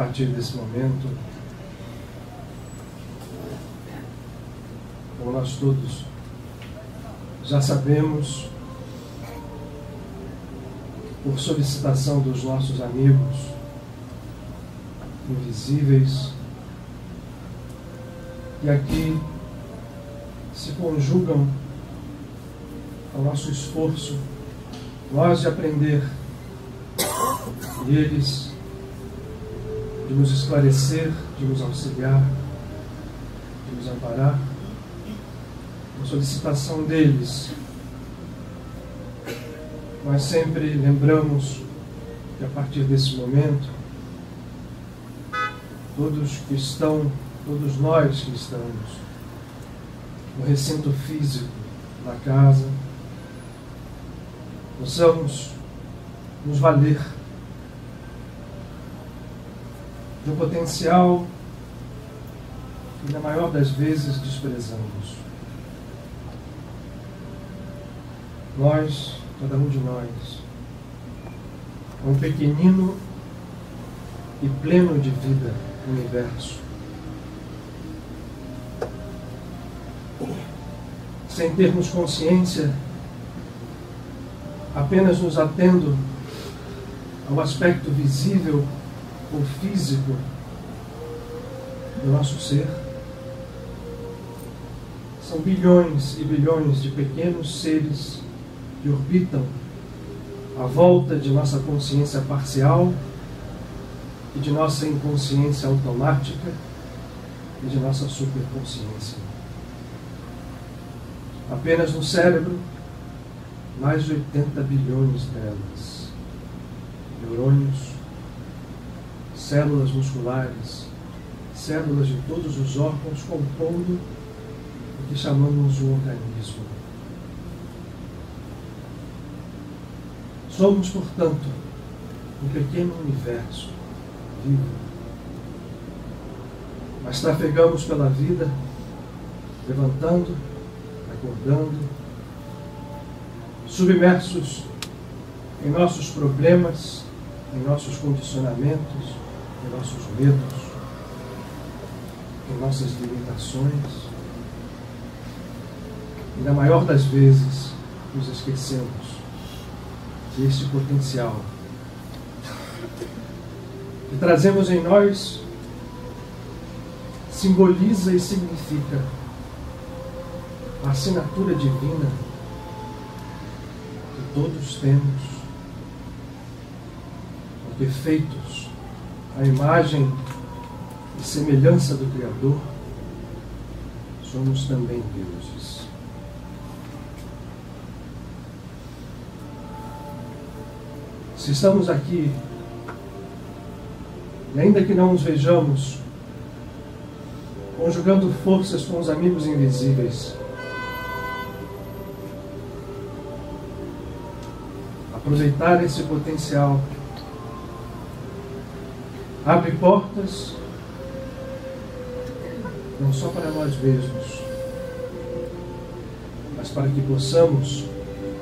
partir desse momento, como nós todos já sabemos, por solicitação dos nossos amigos invisíveis, e aqui se conjugam ao nosso esforço, nós de aprender e eles de nos esclarecer, de nos auxiliar, de nos amparar. A solicitação deles, nós sempre lembramos que a partir desse momento, todos nós que estamos no recinto físico da casa, possamos nos valer de um potencial que, na maior das vezes, desprezamos. Nós, cada um de nós, é um pequenino e pleno de vida universo. Sem termos consciência, apenas nos atendo ao aspecto visível ou físico do nosso ser, são bilhões e bilhões de pequenos seres que orbitam à volta de nossa consciência parcial e de nossa inconsciência automática e de nossa superconsciência. Apenas no cérebro, mais de 80 bilhões delas. Neurônios, células musculares, células de todos os órgãos compondo o que chamamos de um organismo. Somos, portanto, um pequeno universo vivo. Mas trafegamos pela vida, levantando, acordando, submersos em nossos problemas, em nossos condicionamentos, em nossos medos, em nossas limitações. E na maior das vezes nos esquecemos que este potencial que trazemos em nós simboliza e significa a assinatura divina que todos temos, porque feitos à imagem e semelhança do Criador, somos também deuses. Se estamos aqui, e ainda que não nos vejamos, conjugando forças com os amigos invisíveis, aproveitar esse potencial abre portas não só para nós mesmos, mas para que possamos,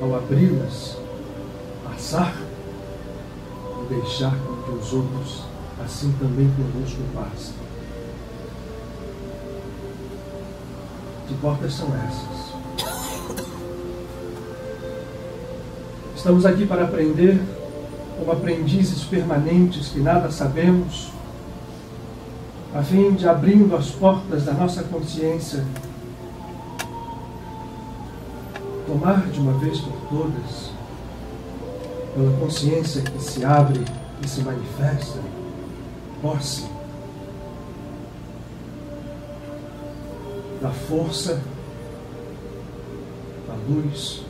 ao abri-las, passar e deixar com que os outros assim também conosco passem. Que portas são essas? Estamos aqui para aprender, como aprendizes permanentes que nada sabemos, a fim de, abrindo as portas da nossa consciência, tomar de uma vez por todas, pela consciência que se abre e se manifesta, posse da força, da luz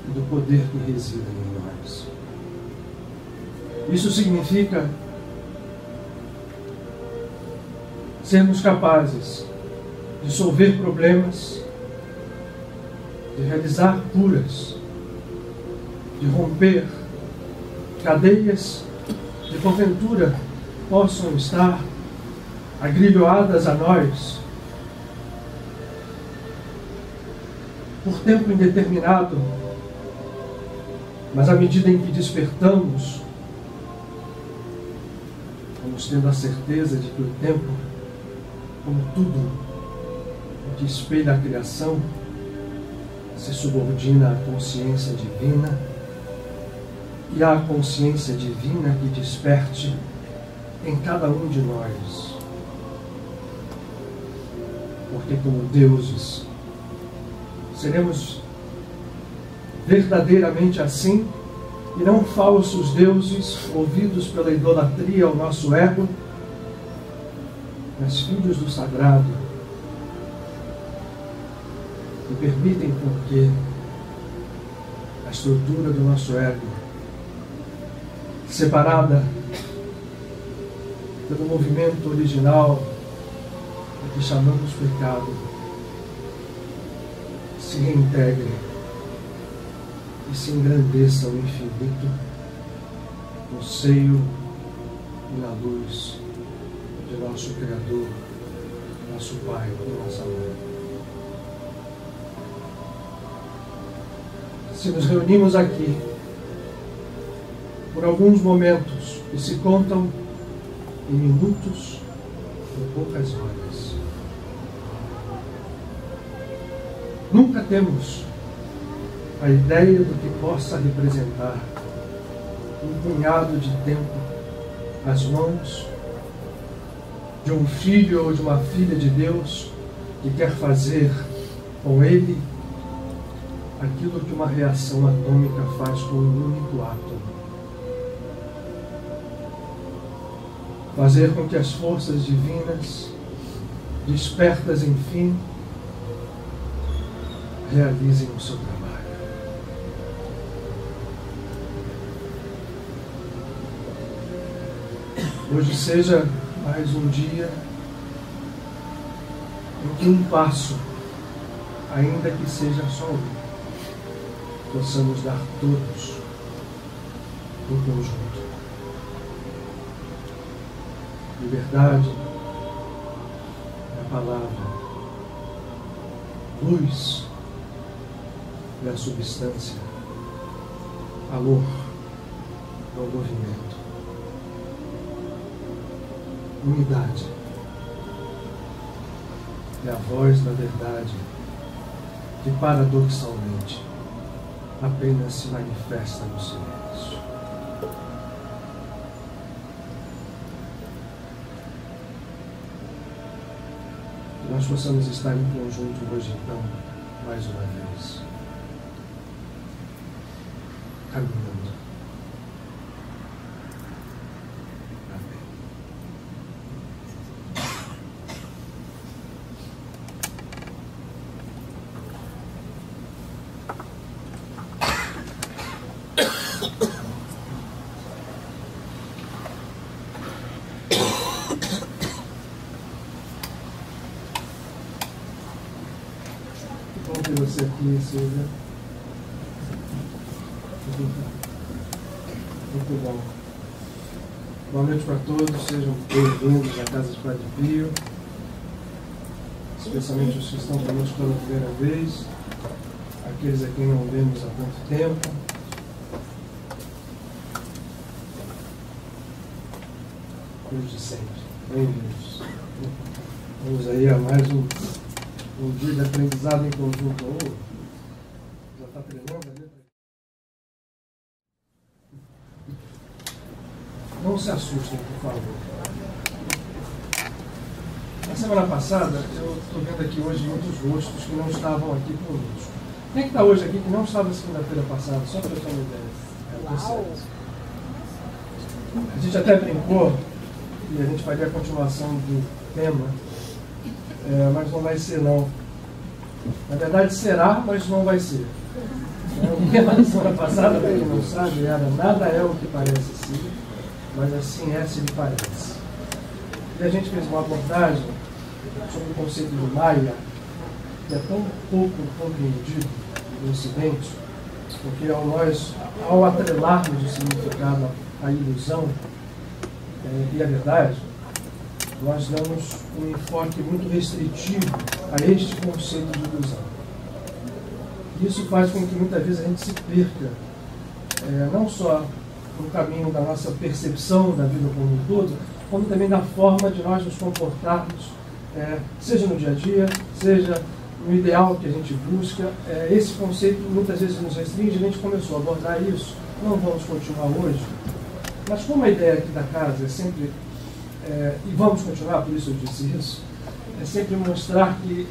e do poder que reside em nós. Isso significa sermos capazes de solver problemas, de realizar curas, de romper cadeias que porventura possam estar agrilhoadas a nós por tempo indeterminado, mas à medida em que despertamos, Vamos tendo a certeza de que o tempo, como tudo o que espelha a criação, se subordina à consciência divina, e à consciência divina que desperte em cada um de nós. Porque como deuses, seremos verdadeiramente assim, e não falsos deuses, movidos pela idolatria ao nosso ego, mas filhos do sagrado, que permitem porque a estrutura do nosso ego, separada pelo movimento original que chamamos pecado, se reintegre e se engrandeça ao infinito no seio e na luz de nosso Criador, nosso Pai e nossa Mãe. Se nos reunimos aqui por alguns momentos que se contam em minutos ou poucas horas, nunca temos a ideia do que possa representar um punhado de tempo às mãos de um filho ou de uma filha de Deus que quer fazer com ele aquilo que uma reação atômica faz com um único átomo. Fazer com que as forças divinas, despertas enfim, realizem o seu trabalho. Hoje seja mais um dia em que um passo, ainda que seja só um, possamos dar todos em conjunto. Liberdade é a palavra, luz é a substância, amor é o movimento, unidade é a voz da verdade que paradoxalmente apenas se manifesta no silêncio. Que nós possamos estar em conjunto hoje, então, mais uma vez, caminhando. Amém. Bom ter você aqui, Silvia. Muito bom. Boa noite para todos, sejam bem-vindos à Casa de Padre Pio, especialmente os que estão conosco pela primeira vez, aqueles a quem não vemos há tanto tempo. Desde sempre, bem-vindos. Vamos aí a mais um dia de aprendizado em conjunto. Já está treinando ali? Não se assustem, por favor. Na semana passada, eu estou vendo aqui hoje muitos rostos que não estavam aqui conosco. Quem é que está hoje aqui que não estava segunda-feira passada? Só para eu ter uma ideia. A gente até brincou e a gente faria a continuação do tema, mas não vai ser não. Na verdade será, mas não vai ser. O tema da semana passada, para quem não sabe, era nada é o que parece ser, mas assim é se lhe parece. E a gente fez uma abordagem sobre o conceito de Maya, que é tão pouco compreendido no Ocidente, porque ao atrelarmos o significado à ilusão e à verdade, nós damos um enfoque muito restritivo a este conceito de ilusão. Isso faz com que muitas vezes a gente se perca, não só no caminho da nossa percepção da vida como um todo, como também da forma de nós nos comportarmos, seja no dia a dia, seja no ideal que a gente busca. Esse conceito muitas vezes nos restringe, a gente começou a abordar isso, não vamos continuar hoje, mas como a ideia aqui da casa é sempre, e vamos continuar, por isso eu disse isso, é sempre mostrar que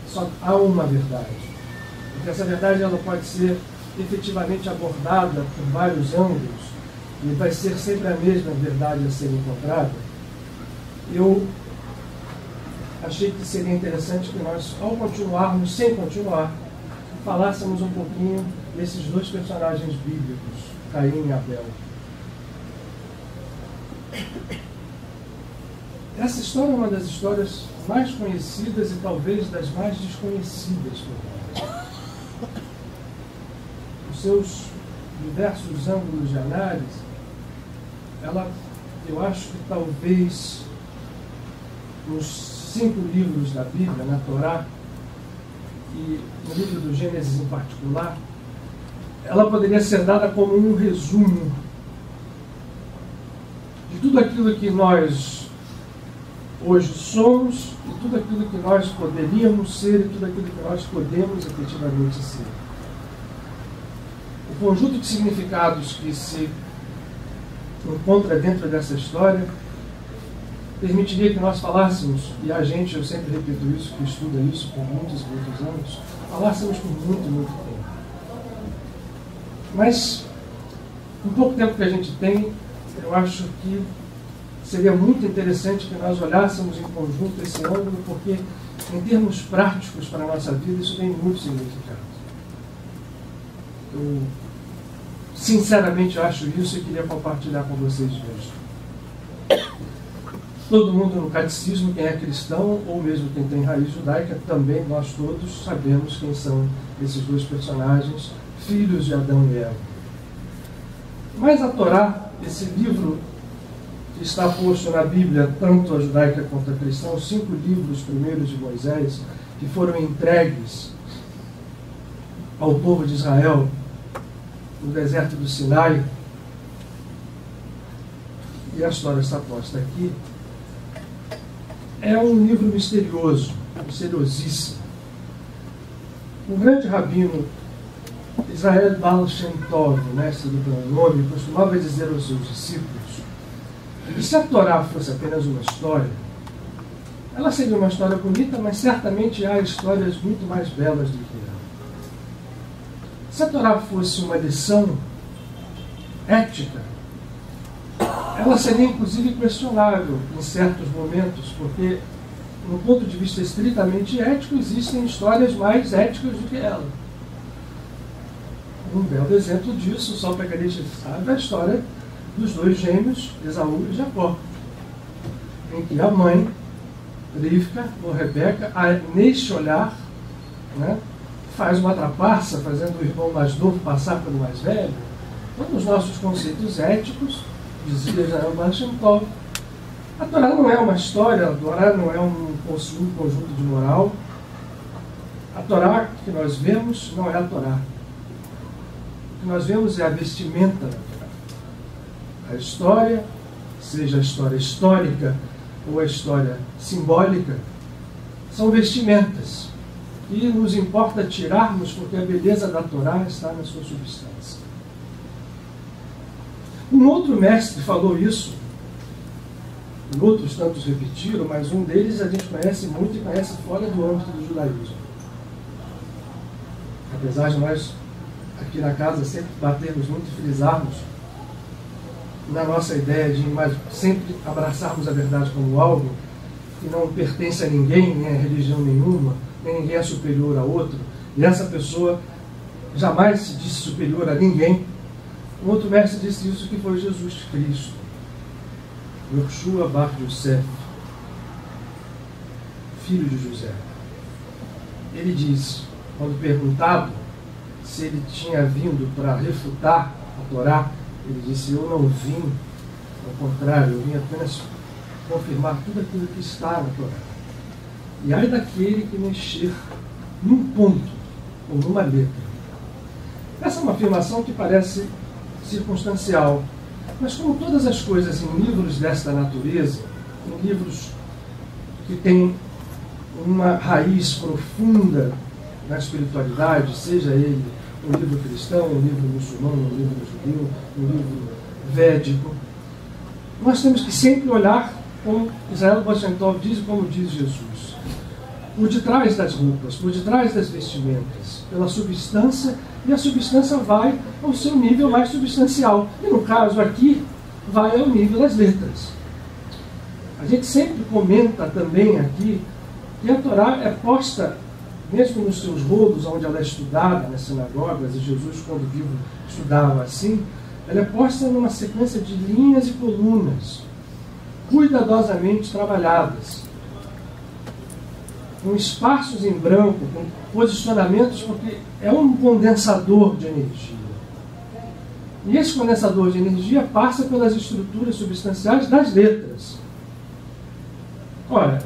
só há uma verdade, porque essa verdade ela pode ser efetivamente abordada por vários ângulos, e vai ser sempre a mesma verdade a ser encontrada. Eu achei que seria interessante que nós, ao continuarmos, sem continuar, falássemos um pouquinho desses dois personagens bíblicos, Caim e Abel. Essa história é uma das histórias mais conhecidas e talvez das mais desconhecidas por nós. Os seus diversos ângulos de análise, eu acho que talvez nos 5 livros da Bíblia, na Torá, e no livro do Gênesis em particular, ela poderia ser dada como um resumo de tudo aquilo que nós hoje somos, e tudo aquilo que nós poderíamos ser, e tudo aquilo que nós podemos efetivamente ser. O conjunto de significados que se encontra dentro dessa história permitiria que nós falássemos, e a gente, eu sempre repito isso, que estuda isso por muitos anos, falássemos por muito tempo. Mas, com pouco tempo que a gente tem, eu acho que seria muito interessante que nós olhássemos em conjunto esse ângulo, porque, em termos práticos para a nossa vida, isso tem muito significado. Eu, sinceramente, acho isso e queria compartilhar com vocês hoje. Todo mundo no catecismo, quem é cristão, ou mesmo quem tem raiz judaica, também nós todos sabemos quem são esses dois personagens, filhos de Adão e Eva. Mas a Torá, esse livro que está posto na Bíblia, tanto a judaica quanto a cristã, os 5 livros primeiros de Moisés, que foram entregues ao povo de Israel no deserto do Sinai, e a história está posta aqui, é um livro misterioso, misteriosíssimo. O grande rabino Israel Baal Shem Tov, o mestre do pronome, costumava dizer aos seus discípulos que se a Torá fosse apenas uma história, ela seria uma história bonita, mas certamente há histórias muito mais belas do que ela. Se a Torá fosse uma lição ética, ela seria inclusive questionável em certos momentos, porque, no ponto de vista estritamente ético, existem histórias mais éticas do que ela. Um belo exemplo disso, só para que a gente saiba, é a história dos 2 gêmeos, Esaú e Jacó, em que a mãe, Rivka, ou Rebeca, neste olhar, faz uma trapaça, fazendo o irmão mais novo passar pelo mais velho. Então, nos nossos conceitos éticos, dizia Israel Baal Shem Tov, a Torá não é uma história, a Torá não é um conjunto de moral. A Torá que nós vemos não é a Torá. O que nós vemos é a vestimenta da Torá. A história, seja a história histórica ou a história simbólica, são vestimentas. E nos importa tirarmos, porque a beleza da Torá está na sua substância. Um outro mestre falou isso, outros tantos repetiram, mas um deles a gente conhece muito e conhece fora do âmbito do judaísmo. Apesar de nós, aqui na casa, sempre batermos muito e frisarmos na nossa ideia de sempre abraçarmos a verdade como algo que não pertence a ninguém, nem a religião nenhuma, nem ninguém é superior a outro, e essa pessoa jamais se disse superior a ninguém. Um outro mestre disse isso, que foi Jesus Cristo, Yoshua Bar Yosef, filho de José. Ele diz, quando perguntado se ele tinha vindo para refutar a Torá, ele disse: eu não vim, ao contrário, eu vim apenas confirmar tudo aquilo que está na Torá. E ai daquele que mexer num ponto ou numa letra. Essa é uma afirmação que parece circunstancial, Mas como todas as coisas em livros desta natureza, em livros que têm uma raiz profunda na espiritualidade, seja ele um livro cristão, um livro muçulmano, um livro judeu, um livro védico, nós temos que sempre olhar, como Israel Bosentov diz e como diz Jesus, por detrás das roupas, por detrás das vestimentas, pela substância, e a substância vai ao seu nível mais substancial. E no caso aqui, vai ao nível das letras. A gente sempre comenta também aqui que a Torá é posta, mesmo nos seus rolos, onde ela é estudada, nas sinagogas, e Jesus, quando vivo, estudava assim, ela é posta numa sequência de linhas e colunas, cuidadosamente trabalhadas, com espaços em branco, com posicionamentos, porque é um condensador de energia. E esse condensador de energia passa pelas estruturas substanciais das letras. Ora,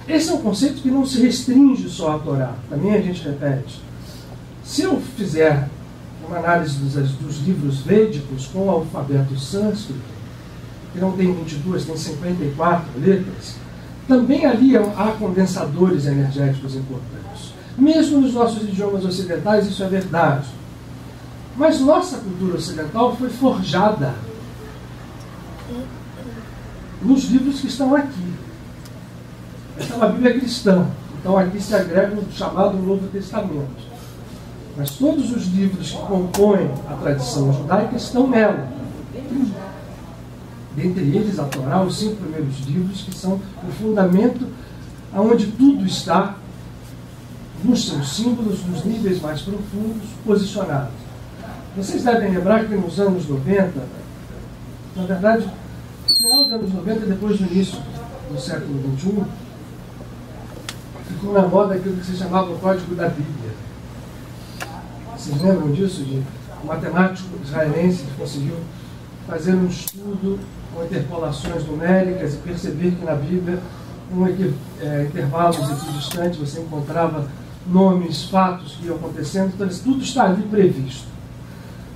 esse é um conceito que não se restringe só à Torá. Também a gente repete. Se eu fizer uma análise dos livros védicos com o alfabeto sânscrito, que não tem 22, tem 54 letras, também ali há condensadores energéticos importantes. Mesmo nos nossos idiomas ocidentais, isso é verdade. Mas nossa cultura ocidental foi forjada nos livros que estão aqui. Esta é uma Bíblia cristã, então aqui se agrega o chamado Novo Testamento. Mas todos os livros que compõem a tradição judaica estão nela. Dentre eles, a Torá, os 5 primeiros livros, que são o fundamento onde tudo está, nos seus símbolos, nos níveis mais profundos, posicionado. Vocês devem lembrar que nos anos 90, na verdade, no final dos anos 90 e depois do início do século XXI, ficou na moda aquilo que se chamava o Código da Bíblia. Vocês lembram disso? De um matemático israelense que conseguiu fazer um estudo com interpolações numéricas e perceber que na Bíblia, com intervalos equidistantes, você encontrava nomes, fatos que iam acontecendo, então tudo está ali previsto.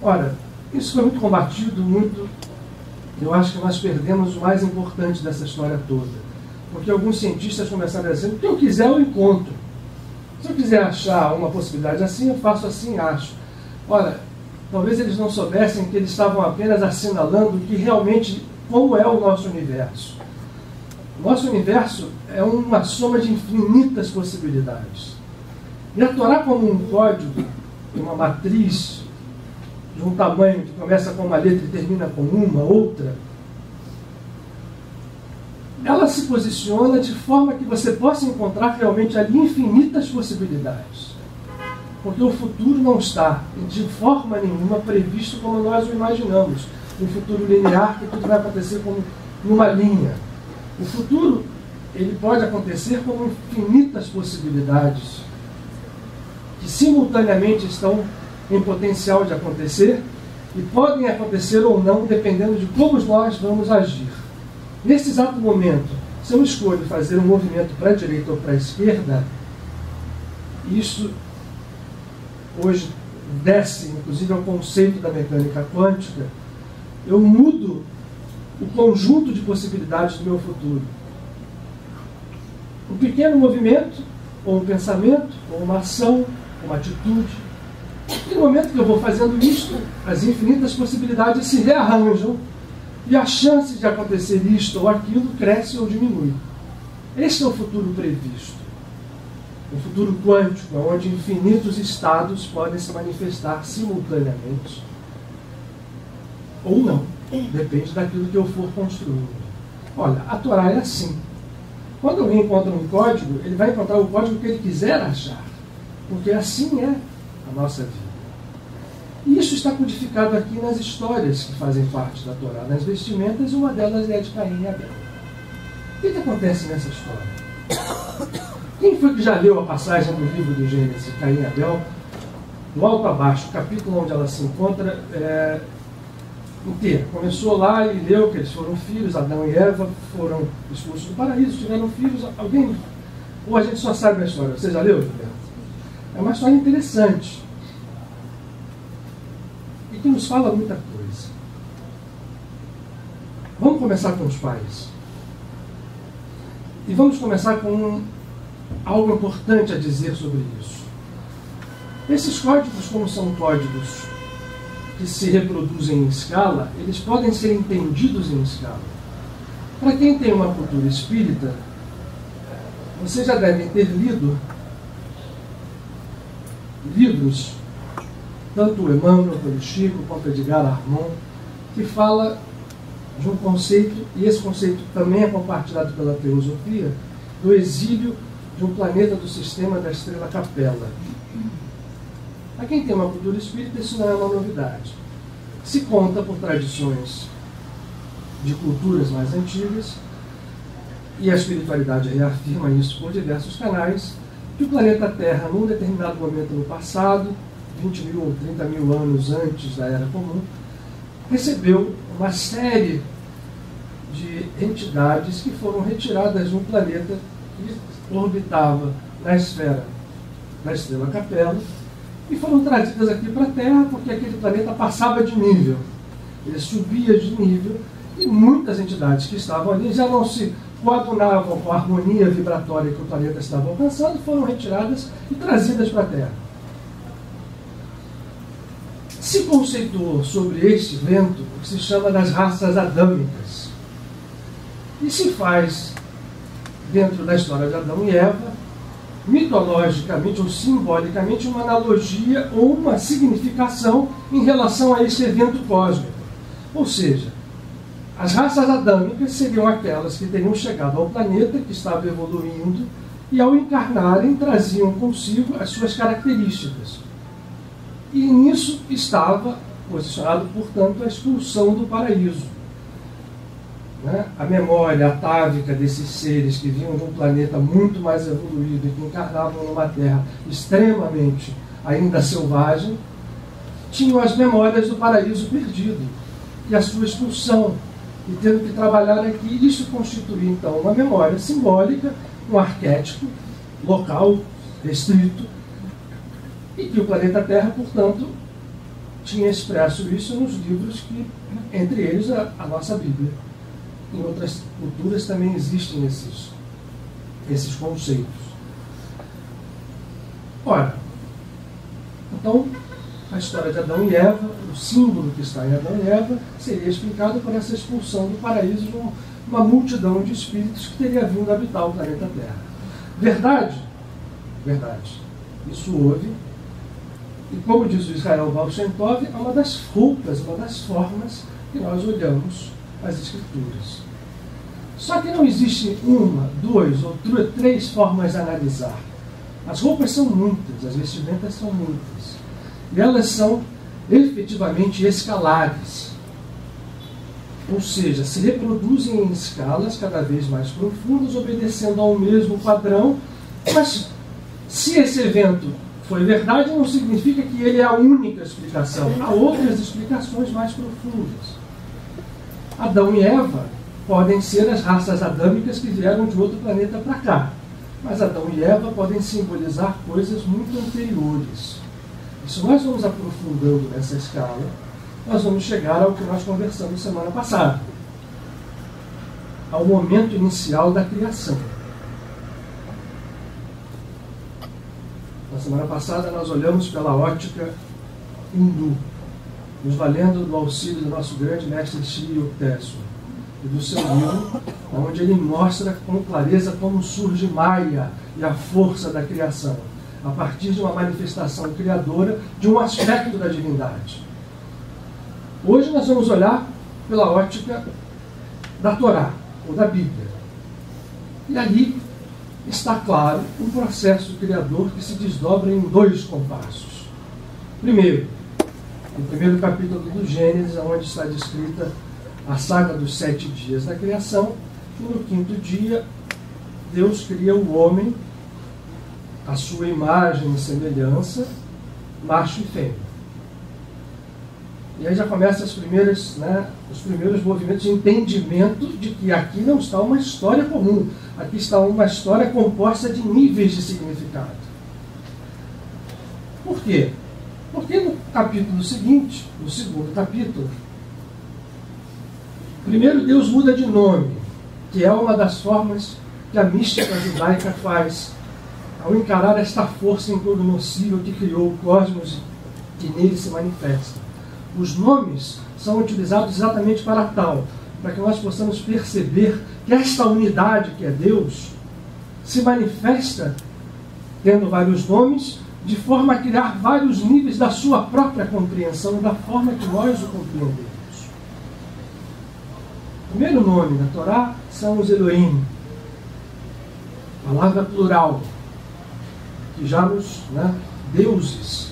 Ora, isso foi muito combatido, eu acho que nós perdemos o mais importante dessa história toda, porque alguns cientistas começaram a dizer, o que eu quiser eu encontro. Se eu quiser achar uma possibilidade assim, eu faço assim, acho. Ora, talvez eles não soubessem que eles estavam apenas assinalando que realmente, como é o nosso universo. O nosso universo é uma soma de infinitas possibilidades. E a Torá, como um código, uma matriz de um tamanho que começa com uma letra e termina com uma, outra, ela se posiciona de forma que você possa encontrar realmente ali infinitas possibilidades. Porque o futuro não está, de forma nenhuma, previsto como nós o imaginamos. Um futuro linear, que tudo vai acontecer como numa linha. O futuro, ele pode acontecer como infinitas possibilidades, que simultaneamente estão em potencial de acontecer, e podem acontecer ou não, dependendo de como nós vamos agir. Nesse exato momento, se eu escolho fazer um movimento para a direita ou para a esquerda, isso hoje desce, inclusive, ao conceito da mecânica quântica, eu mudo o conjunto de possibilidades do meu futuro. Um pequeno movimento, ou um pensamento, ou uma ação, uma atitude. E no momento que eu vou fazendo isto, as infinitas possibilidades se rearranjam e a chance de acontecer isto ou aquilo cresce ou diminui. Este é o futuro previsto. O futuro quântico, onde infinitos estados podem se manifestar simultaneamente ou não. Depende daquilo que eu for construindo. Olha, a Torá é assim. Quando alguém encontra um código, ele vai encontrar o código que ele quiser achar. Porque assim é a nossa vida. E isso está codificado aqui nas histórias que fazem parte da Torá, nas vestimentas, uma delas é a de Caim e Abel. O que acontece nessa história? Quem foi que já leu a passagem do livro do Gênesis, Caim e Abel, do alto a baixo, o capítulo onde ela se encontra inteira? Começou lá e leu que eles foram filhos, Adão e Eva foram expulsos do paraíso, tiveram filhos. Alguém? Ou a gente só sabe a história? Você já leu, Gilberto? É uma história interessante e que nos fala muita coisa. Vamos começar com os pais. E vamos começar com algo importante a dizer sobre isso. Esses códigos, como são códigos que se reproduzem em escala, eles podem ser entendidos em escala. Para quem tem uma cultura espírita, vocês já devem ter lido livros, tanto o Emmanuel, pelo Chico, quanto o Edgar Armand, que fala de um conceito, e esse conceito também é compartilhado pela teosofia, do exílio de um planeta do sistema da estrela Capella. Para quem tem uma cultura espírita, isso não é uma novidade. Se conta por tradições de culturas mais antigas, e a espiritualidade reafirma isso por diversos canais, que o planeta Terra, num determinado momento no passado, 20 mil ou 30 mil anos antes da Era Comum, recebeu uma série de entidades que foram retiradas de um planeta que orbitava na esfera da estrela Capella e foram trazidas aqui para a Terra porque aquele planeta passava de nível. Ele subia de nível e muitas entidades que estavam ali já não se coadunavam com a harmonia vibratória que o planeta estava alcançando, foram retiradas e trazidas para a Terra. Se conceituou sobre este evento o que se chama das raças adâmicas. E se faz, dentro da história de Adão e Eva, mitologicamente ou simbolicamente, uma analogia ou uma significação em relação a esse evento cósmico. Ou seja, as raças adâmicas seriam aquelas que teriam chegado ao planeta, que estava evoluindo, e ao encarnarem traziam consigo as suas características. E nisso estava posicionado, portanto, a expulsão do paraíso. A memória atávica desses seres que vinham de um planeta muito mais evoluído e que encarnavam numa terra extremamente ainda selvagem, tinham as memórias do paraíso perdido e a sua expulsão, e tendo que trabalhar aqui. Isso constituía então uma memória simbólica, um arquétipo local, restrito, e que o planeta Terra, portanto, tinha expresso isso nos livros que, entre eles, a nossa Bíblia. Em outras culturas também existem esses conceitos. Ora, então, a história de Adão e Eva, o símbolo que está em Adão e Eva, seria explicado por essa expulsão do paraíso de uma multidão de espíritos que teria vindo habitar o planeta Terra. Verdade? Verdade. Isso houve. E como diz o Israel Baal Shem Tov, é uma das roupas, uma das formas que nós olhamos as Escrituras. Só que não existe uma, duas ou três formas de analisar. As roupas são muitas, as vestimentas são muitas. E elas são efetivamente escalares. Ou seja, se reproduzem em escalas cada vez mais profundas, obedecendo ao mesmo padrão. Mas se esse evento foi verdade, não significa que ele é a única explicação. Há outras explicações mais profundas. Adão e Eva podem ser as raças adâmicas que vieram de outro planeta para cá. Mas Adão e Eva podem simbolizar coisas muito anteriores. E se nós vamos aprofundando nessa escala, nós vamos chegar ao que nós conversamos semana passada. Ao momento inicial da criação. Na semana passada nós olhamos pela ótica hindu, nos valendo do auxílio do nosso grande mestre Sri Yukteswar e do seu livro, onde ele mostra com clareza como surge Maya e a força da criação, a partir de uma manifestação criadora de um aspecto da divindade. Hoje nós vamos olhar pela ótica da Torá, ou da Bíblia. E ali está claro um processo criador que se desdobra em dois compassos. Primeiro, no primeiro capítulo do Gênesis, onde está descrita a saga dos 7 dias da criação, e no 5º dia, Deus cria o homem, a sua imagem e semelhança, macho e fêmea. E aí já começam os primeiros movimentos de entendimento de que aqui não está uma história comum, aqui está uma história composta de níveis de significado. Por quê? Porque no capítulo seguinte, no 2º capítulo, Primeiro, Deus muda de nome, que é uma das formas que a mística judaica faz ao encarar esta força incognoscível que criou o cosmos e que nele se manifesta. Os nomes são utilizados exatamente para tal, para que nós possamos perceber que esta unidade que é Deus se manifesta tendo vários nomes, de forma a criar vários níveis da sua própria compreensão, da forma que nós o compreendemos. O primeiro nome da Torá são os Elohim, palavra plural, que já nos, deuses,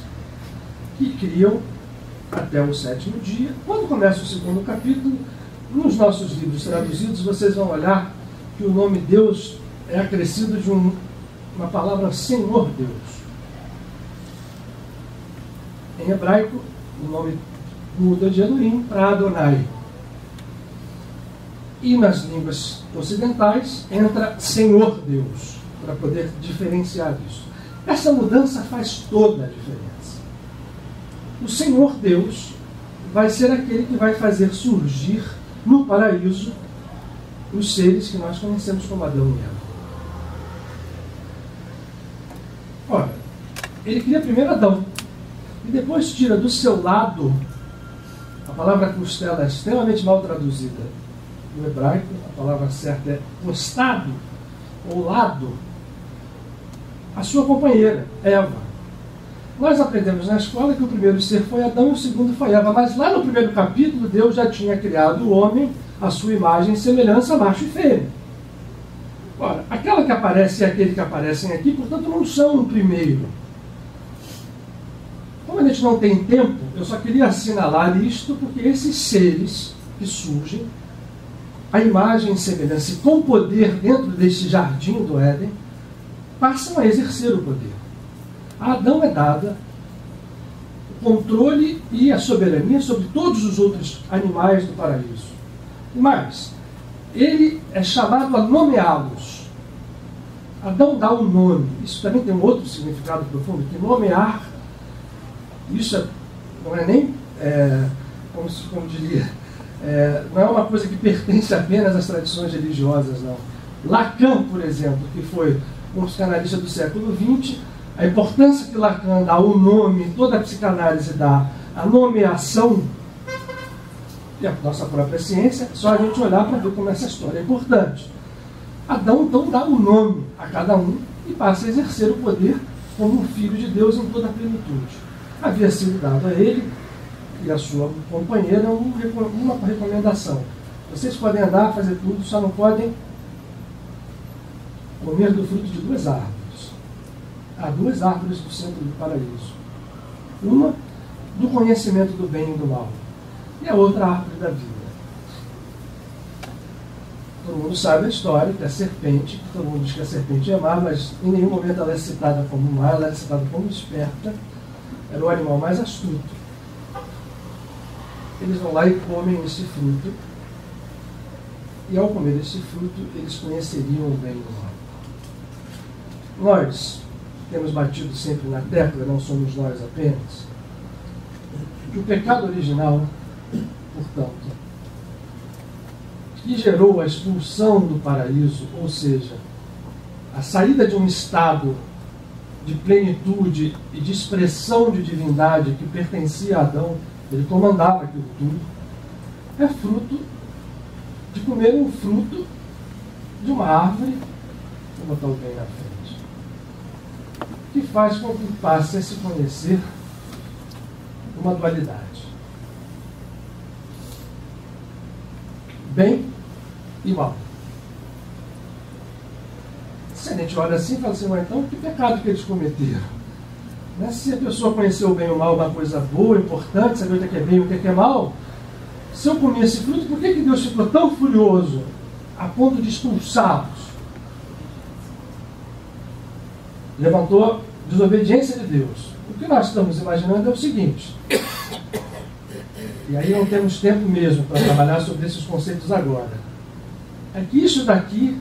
que criam até o sétimo dia. Quando começa o segundo capítulo, nos nossos livros traduzidos, vocês vão olhar que o nome Deus é acrescido de uma palavra Senhor Deus. Em hebraico, o nome muda de Elohim para Adonai. E nas línguas ocidentais entra Senhor Deus, para poder diferenciar isso. Essa mudança faz toda a diferença. O Senhor Deus vai ser aquele que vai fazer surgir no paraíso os seres que nós conhecemos como Adão e Eva. Ora, ele cria primeiro Adão e depois tira do seu lado, a palavra costela é extremamente mal traduzida no hebraico, a palavra certa é costado ou lado, a sua companheira, Eva. Nós aprendemos na escola que o primeiro ser foi Adão e o segundo foi Eva, mas lá no primeiro capítulo Deus já tinha criado o homem, a sua imagem e semelhança, macho e fêmea. Ora, aquela que aparece e aquele que aparecem aqui, portanto, não são o primeiro. Como a gente não tem tempo, eu só queria assinalar isto, porque esses seres que surgem, a imagem e semelhança e com poder dentro deste jardim do Éden, passam a exercer o poder. A Adão é dada o controle e a soberania sobre todos os outros animais do paraíso. Mas ele é chamado a nomeá-los. Adão dá um nome. Isso também tem um outro significado profundo, que nomear, isso não é nem, como diria, não é uma coisa que pertence apenas às tradições religiosas, não. Lacan, por exemplo, que foi um psicanalista do século XX, a importância que Lacan dá ao nome, toda a psicanálise dá à nomeação, e a nossa própria ciência, só a gente olhar para ver como essa história é importante. Adão, então, dá um nome a cada um e passa a exercer o poder como um filho de Deus em toda a plenitude. Havia sido dado a ele e a sua companheira uma recomendação. Vocês podem andar, fazer tudo, só não podem comer do fruto de duas árvores. Há duas árvores no centro do paraíso. Uma do conhecimento do bem e do mal. E a outra árvore da vida. Todo mundo sabe a história, que a serpente, que todo mundo diz que a serpente é má, mas em nenhum momento ela é citada como má, ela é citada como esperta. Era o animal mais astuto. Eles vão lá e comem esse fruto. E ao comer esse fruto, eles conheceriam o bem e o mal. Nós temos batido sempre na tecla, não somos nós apenas, que o pecado original, portanto, que gerou a expulsão do paraíso, ou seja, a saída de um estado de plenitude e de expressão de divindade que pertencia a Adão, ele comandava aquilo tudo, é fruto de comer um fruto de uma árvore, vou botar o bem na frente, que faz com que passe a se conhecer uma dualidade. Bem e mal. Se a gente olha assim e fala assim, mas então que pecado que eles cometeram? Né? Se a pessoa conheceu o bem e o mal, uma coisa boa, importante, saber o que é bem e o que é mal, se eu comer esse fruto, por que Deus ficou tão furioso a ponto de expulsá-los? Levantou desobediência de Deus. O que nós estamos imaginando é o seguinte, e aí não temos tempo mesmo para trabalhar sobre esses conceitos agora, é que isso daqui,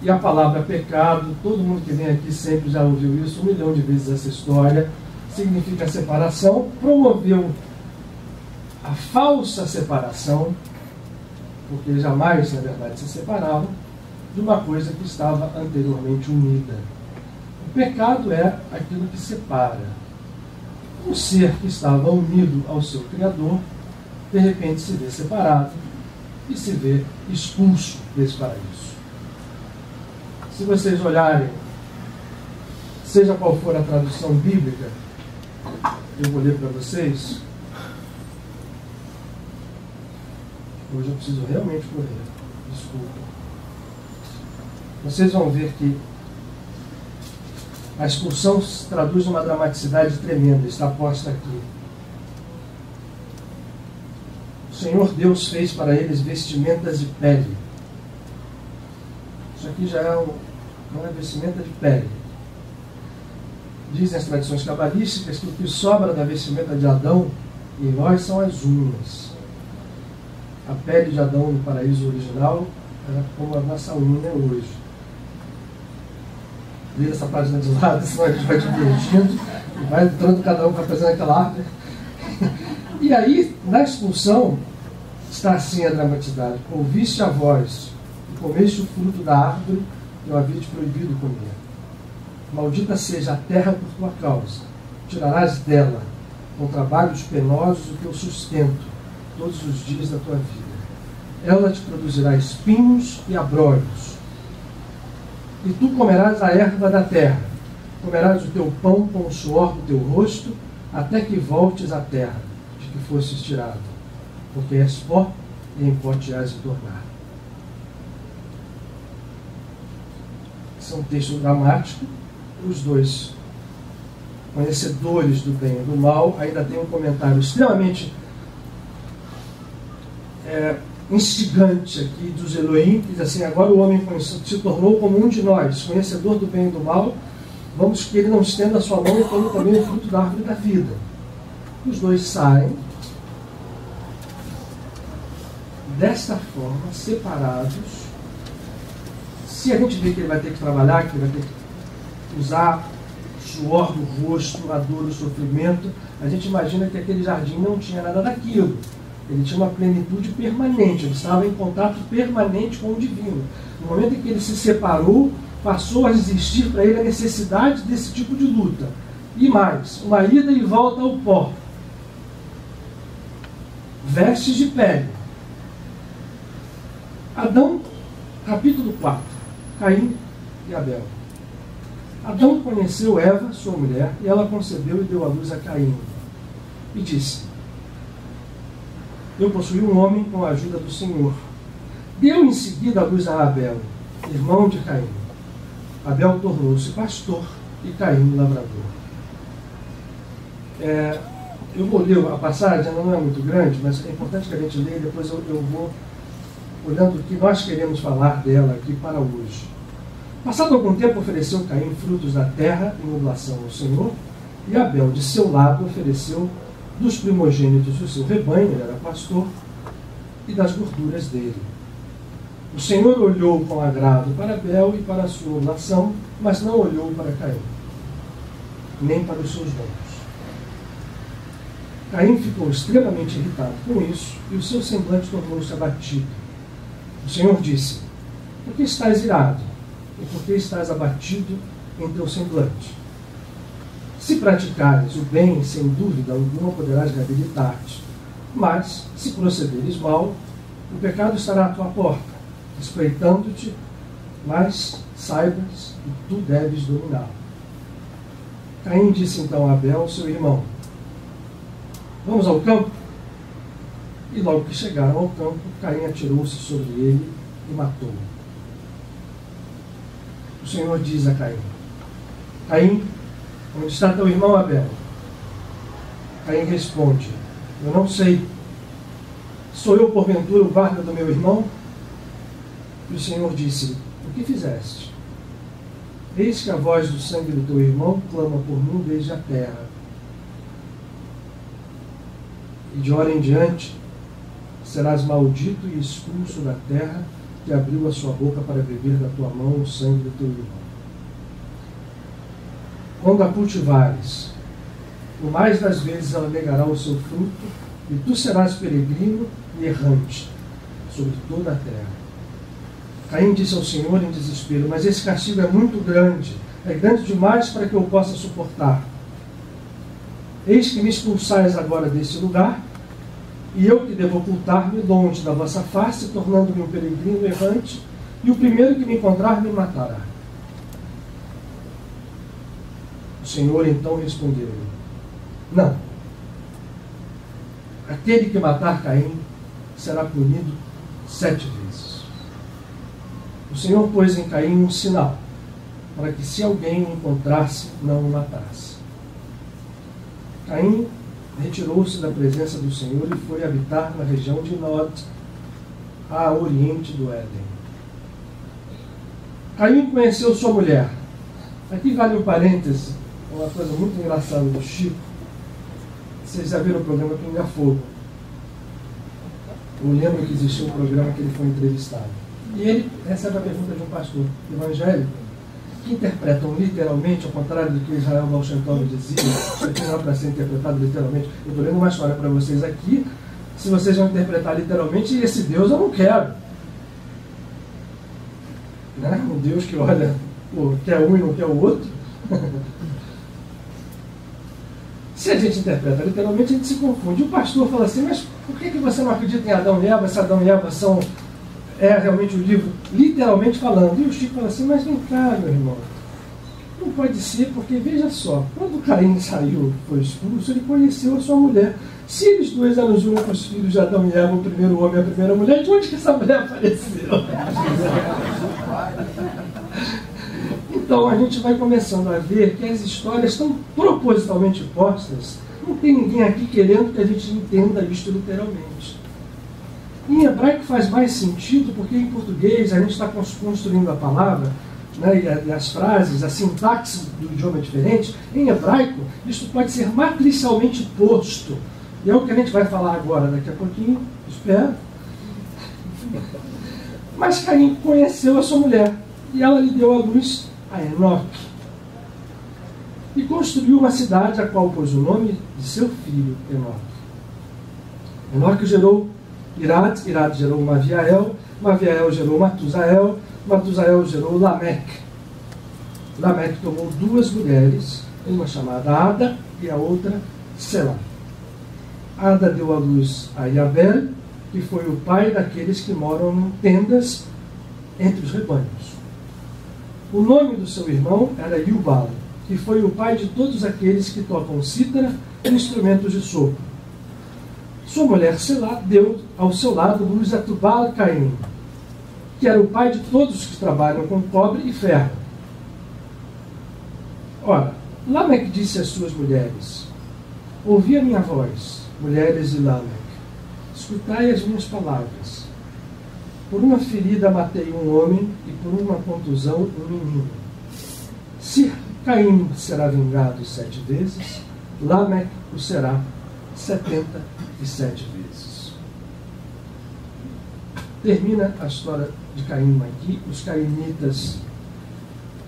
e a palavra pecado, todo mundo que vem aqui sempre já ouviu isso 1 milhão de vezes, essa história, significa separação, promoveu a falsa separação porque eles jamais, na verdade, se separavam de uma coisa que estava anteriormente unida. O pecado é aquilo que separa. Um ser que estava unido ao seu Criador, de repente se vê separado e se vê expulso desse paraíso. Se vocês olharem, seja qual for a tradução bíblica, eu vou ler para vocês. Hoje eu preciso realmente correr. Desculpa. Vocês vão ver que a expulsão se traduz numa dramaticidade tremenda. Está posta aqui. O Senhor Deus fez para eles vestimentas de pele. Isso aqui já não é vestimenta de pele. Dizem as tradições cabalísticas que o que sobra da vestimenta de Adão e nós são as unhas. A pele de Adão no paraíso original era como a nossa unha hoje. Vira essa página de lado, senão a gente vai divergindo, e vai entrando, cada um vai fazendo aquela árvore. E aí, na expulsão, está assim a dramaticidade: ouviste a voz e comeste o fruto da árvore que eu havia te proibido comer. Maldita seja a terra por tua causa. Tirarás dela, com trabalhos penosos, o teu sustento, todos os dias da tua vida. Ela te produzirá espinhos e abrolhos. E tu comerás a erva da terra. Comerás o teu pão com o suor do teu rosto, até que voltes à terra, de que fostes tirado. Porque és pó, e em pó te hás de tornar. Esse é um texto dramático. Os dois conhecedores do bem e do mal ainda tem um comentário extremamente instigante aqui dos Elohim, que diz assim: agora o homem se tornou como um de nós, conhecedor do bem e do mal, vamos que ele não estenda a sua mão e tome também o fruto da árvore da vida. Os dois saem desta forma, separados. Se a gente vê que ele vai ter que trabalhar, que ele vai ter que usar o suor do rosto, a dor, o sofrimento, a gente imagina que aquele jardim não tinha nada daquilo. Ele tinha uma plenitude permanente, ele estava em contato permanente com o divino. No momento em que ele se separou, passou a existir para ele a necessidade desse tipo de luta. E mais, uma ida e volta ao pó. Vestes de pele. Adão, capítulo 4, Caim e Abel. Adão conheceu Eva, sua mulher, e ela concebeu e deu à luz a Caim. E disse: eu possuí um homem com a ajuda do Senhor. Deu em seguida à luz a Abel, irmão de Caim. Abel tornou-se pastor e Caim lavrador. Eu vou ler a passagem, ela não é muito grande, mas é importante que a gente leia e depois eu vou olhando o que nós queremos falar dela aqui para hoje. Passado algum tempo, ofereceu Caim frutos da terra em oblação ao Senhor, e Abel, de seu lado, ofereceu dos primogênitos do seu rebanho, ele era pastor, e das gorduras dele. O Senhor olhou com agrado para Abel e para a sua oblação, mas não olhou para Caim, nem para os seus dons. Caim ficou extremamente irritado com isso, e o seu semblante tornou-se abatido. O Senhor disse: por que estás irado? E por que estás abatido em teu semblante? Se praticares o bem, sem dúvida alguma poderás reabilitar-te. Mas, se procederes mal, o pecado estará à tua porta, espreitando-te, mas saibas que tu deves dominá-lo. Caim disse então a Abel, seu irmão: vamos ao campo? E logo que chegaram ao campo, Caim atirou-se sobre ele e matou-o. O Senhor diz a Caim: Caim, onde está teu irmão Abel? Caim responde: eu não sei. Sou eu, porventura, o guarda do meu irmão? E o Senhor disse: o que fizeste? Eis que a voz do sangue do teu irmão clama por mim desde a terra. E de hora em diante serás maldito e expulso da terra, que abriu a sua boca para beber da tua mão o sangue do teu irmão. Quando a cultivares, o mais das vezes ela negará o seu fruto, e tu serás peregrino e errante. sobre toda a terra. Caim disse ao Senhor em desespero: mas esse castigo é muito grande, é grande demais para que eu possa suportar. Eis que me expulsais agora deste lugar, e eu que devo ocultar-me longe da vossa face, tornando-me um peregrino errante, e o primeiro que me encontrar me matará. O Senhor então respondeu-lhe: não. Aquele que matar Caim será punido 7 vezes. O Senhor pôs em Caim um sinal, para que se alguém o encontrasse, não o matasse. Caim retirou-se da presença do Senhor e foi habitar na região de Nod, a oriente do Éden. Caim conheceu sua mulher. Aqui vale um parêntese, uma coisa muito engraçada do Chico. Vocês já viram o programa Pinga Fogo? Eu lembro que existia um programa que ele foi entrevistado. E ele recebe a pergunta de um pastor evangélico, que interpretam literalmente, ao contrário do que Israel Balshantov dizia. Isso aqui não é para ser interpretado literalmente. Eu estou lendo uma história para vocês aqui. Se vocês vão interpretar literalmente, esse Deus eu não quero. Né? Um Deus que olha, quer um e não quer o outro. Se a gente interpreta literalmente, a gente se confunde. O pastor fala assim: mas por que você não acredita em Adão e Eva, se Adão e Eva é realmente o livro, literalmente falando? E o Chico fala assim: mas vem cá, meu irmão, não pode ser, porque veja só, quando Caim saiu, foi expulso, ele conheceu a sua mulher. Se eles dois eram os únicos filhos de Adão e Eva, o primeiro homem e a primeira mulher, de onde que essa mulher apareceu? Então a gente vai começando a ver que as histórias estão propositalmente postas. Não tem ninguém aqui querendo que a gente entenda isto literalmente. Em hebraico faz mais sentido, porque em português a gente está construindo a palavra, né, e as frases, a sintaxe do idioma é diferente. Em hebraico, isso pode ser matricialmente posto. E é o que a gente vai falar agora, daqui a pouquinho, espero. Mas Caim conheceu a sua mulher, e ela lhe deu à luz a Enoque, e construiu uma cidade, a qual pôs o nome de seu filho, Enoque. Enoque gerou Irad, Irad gerou Maviael, Maviael gerou Matusael, Matusael gerou Lameque. Lameque tomou 2 mulheres, uma chamada Ada e a outra Selá. Ada deu à luz a Iabel, que foi o pai daqueles que moram em tendas entre os rebanhos. O nome do seu irmão era Yubal, que foi o pai de todos aqueles que tocam cítara e instrumentos de sopro. Sua mulher Selá deu ao seu lado luz a Tubal-Caim, que era o pai de todos que trabalham com cobre e ferro. Ora, Lameque disse às suas mulheres: ouvi a minha voz, mulheres de Lameque, escutai as minhas palavras. Por uma ferida matei um homem, e por uma contusão um menino. Se Caim será vingado 7 vezes, Lameque o será 77 vezes. Termina a história de Caim aqui. Os cainitas,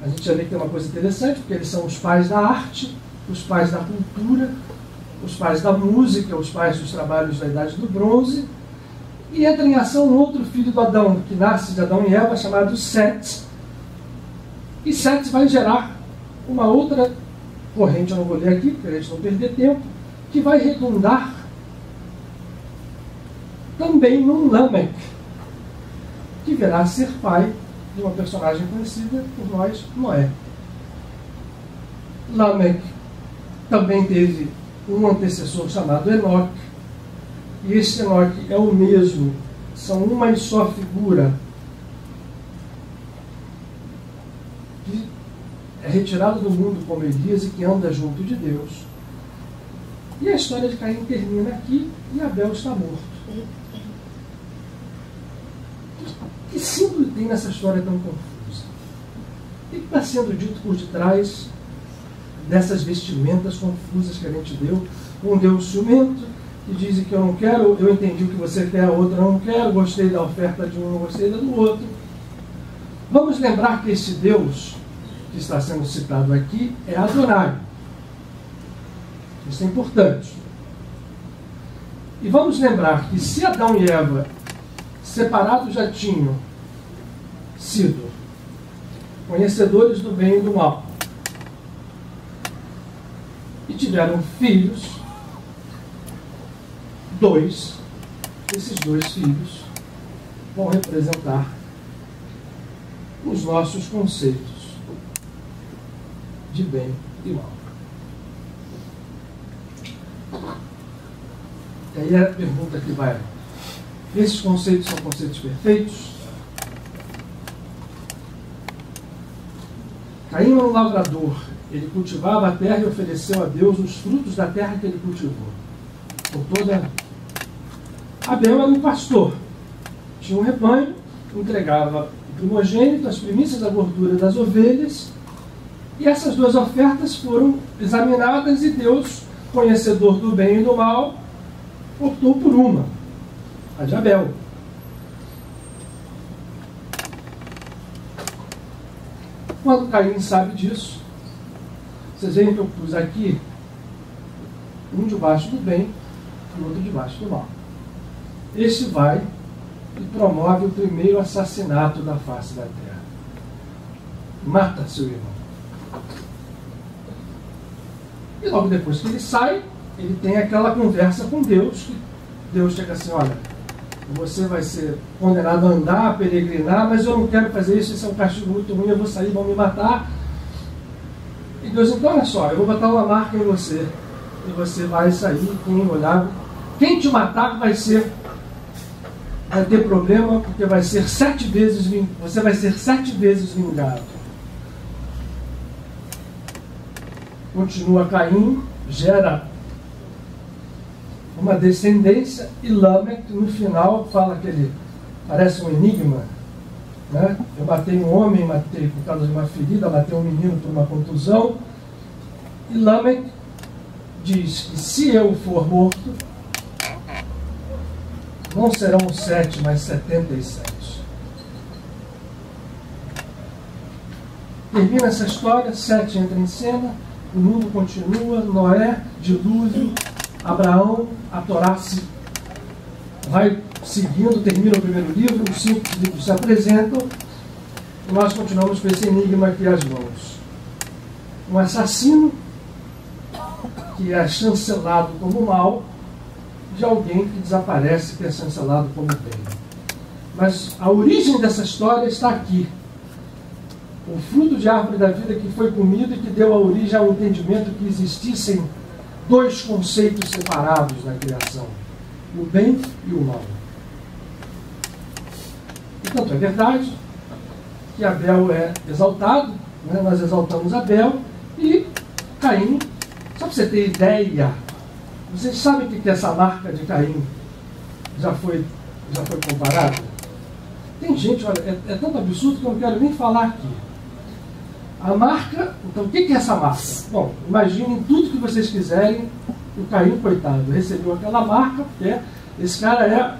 a gente já vê que tem uma coisa interessante, porque eles são os pais da arte, os pais da cultura, os pais da música, os pais dos trabalhos da Idade do Bronze. E entra em ação um outro filho do Adão, que nasce de Adão e Eva, chamado Sete. E Sete vai gerar uma outra corrente, eu não vou ler aqui, para a gente não perder tempo, que vai redundar também num Lameque, que virá a ser pai de uma personagem conhecida por nós, Noé. Lameque também teve um antecessor chamado Enoque, e esse Enoque é o mesmo, são uma e só figura, que é retirado do mundo como Elias e que anda junto de Deus. E a história de Caim termina aqui e Abel está morto. Que símbolo tem nessa história tão confusa? O que está sendo dito por detrás dessas vestimentas confusas que a gente deu? Um Deus ciumento, que diz que eu não quero, eu entendi o que você quer, a outra eu não quero, gostei da oferta de um, não gostei da do outro. Vamos lembrar que esse Deus que está sendo citado aqui é Adonai. Isso é importante. E vamos lembrar que se Adão e Eva separados já tinham sido conhecedores do bem e do mal, e tiveram filhos, esses dois filhos vão representar os nossos conceitos de bem e mal. E aí a pergunta que vai: esses conceitos são conceitos perfeitos? Caim era um lavrador. Ele cultivava a terra e ofereceu a Deus os frutos da terra que ele cultivou. Por toda... Abel era um pastor. Tinha um rebanho, entregava o primogênito, as primícias da gordura das ovelhas, e essas duas ofertas foram examinadas e Deus, conhecedor do bem e do mal, optou por uma, a de Abel. Quando Caim sabe disso, vocês veem que eu pus aqui um debaixo do bem e o outro debaixo do mal. Este vai e promove o primeiro assassinato da face da terra. Mata seu irmão. E logo depois que ele sai, ele tem aquela conversa com Deus, que Deus chega assim: olha, você vai ser condenado a andar, a peregrinar, mas eu não quero fazer isso, esse é um castigo muito ruim, eu vou sair, vão me matar. E Deus, então olha só, eu vou botar uma marca em você, e você vai sair, quem te matar vai ter problema, porque vai ser você vai ser 7 vezes vingado. Continua Caim, gera uma descendência, e Lameque no final fala que ele parece um enigma, né? Eu matei um homem, matei por causa de uma ferida, matei um menino por uma contusão, e Lameque diz que se eu for morto, não serão 7, mas 77. Termina essa história, 7 entra em cena, o mundo continua, Noé, dilúvio, Abraão, a Torá vai seguindo, termina o primeiro livro, os 5 livros se apresentam, e nós continuamos com esse enigma aqui às mãos. Um assassino que é chancelado como mal, de alguém que desaparece, que é chancelado como bem. Mas a origem dessa história está aqui. O fruto de árvore da vida que foi comido e que deu a origem ao entendimento que existissem 2 conceitos separados na criação: o bem e o mal. Portanto, é verdade que Abel é exaltado, né? Nós exaltamos Abel, e Caim, só para você ter ideia, vocês sabem o que essa marca de Caim já foi comparada? Tem gente, olha, é tanto absurdo que eu não quero nem falar aqui. A marca, então o que é essa marca? Bom, imaginem tudo que vocês quiserem. O Caim, coitado, recebeu aquela marca, porque esse cara é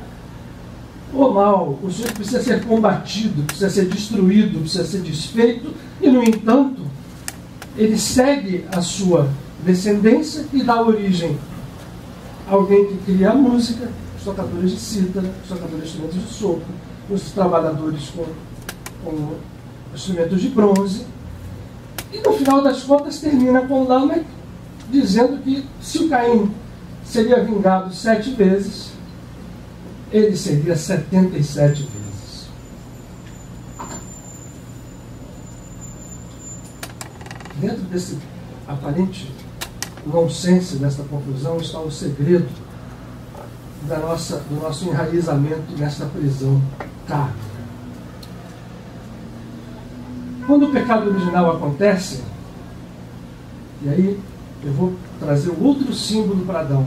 o mal, o sujeito precisa ser combatido, precisa ser destruído, precisa ser desfeito, e no entanto, ele segue a sua descendência e dá origem a alguém que cria a música, os tocadores de cítara, os tocadores de instrumentos de sopro, os trabalhadores com instrumentos de bronze. E no final das contas termina com Lameque dizendo que se o Caim seria vingado 7 vezes, ele seria 77 vezes. Dentro desse aparente nonsense, dessa confusão, está o segredo do nosso enraizamento nessa prisão kármica. Quando o pecado original acontece, e aí eu vou trazer outro símbolo para Adão.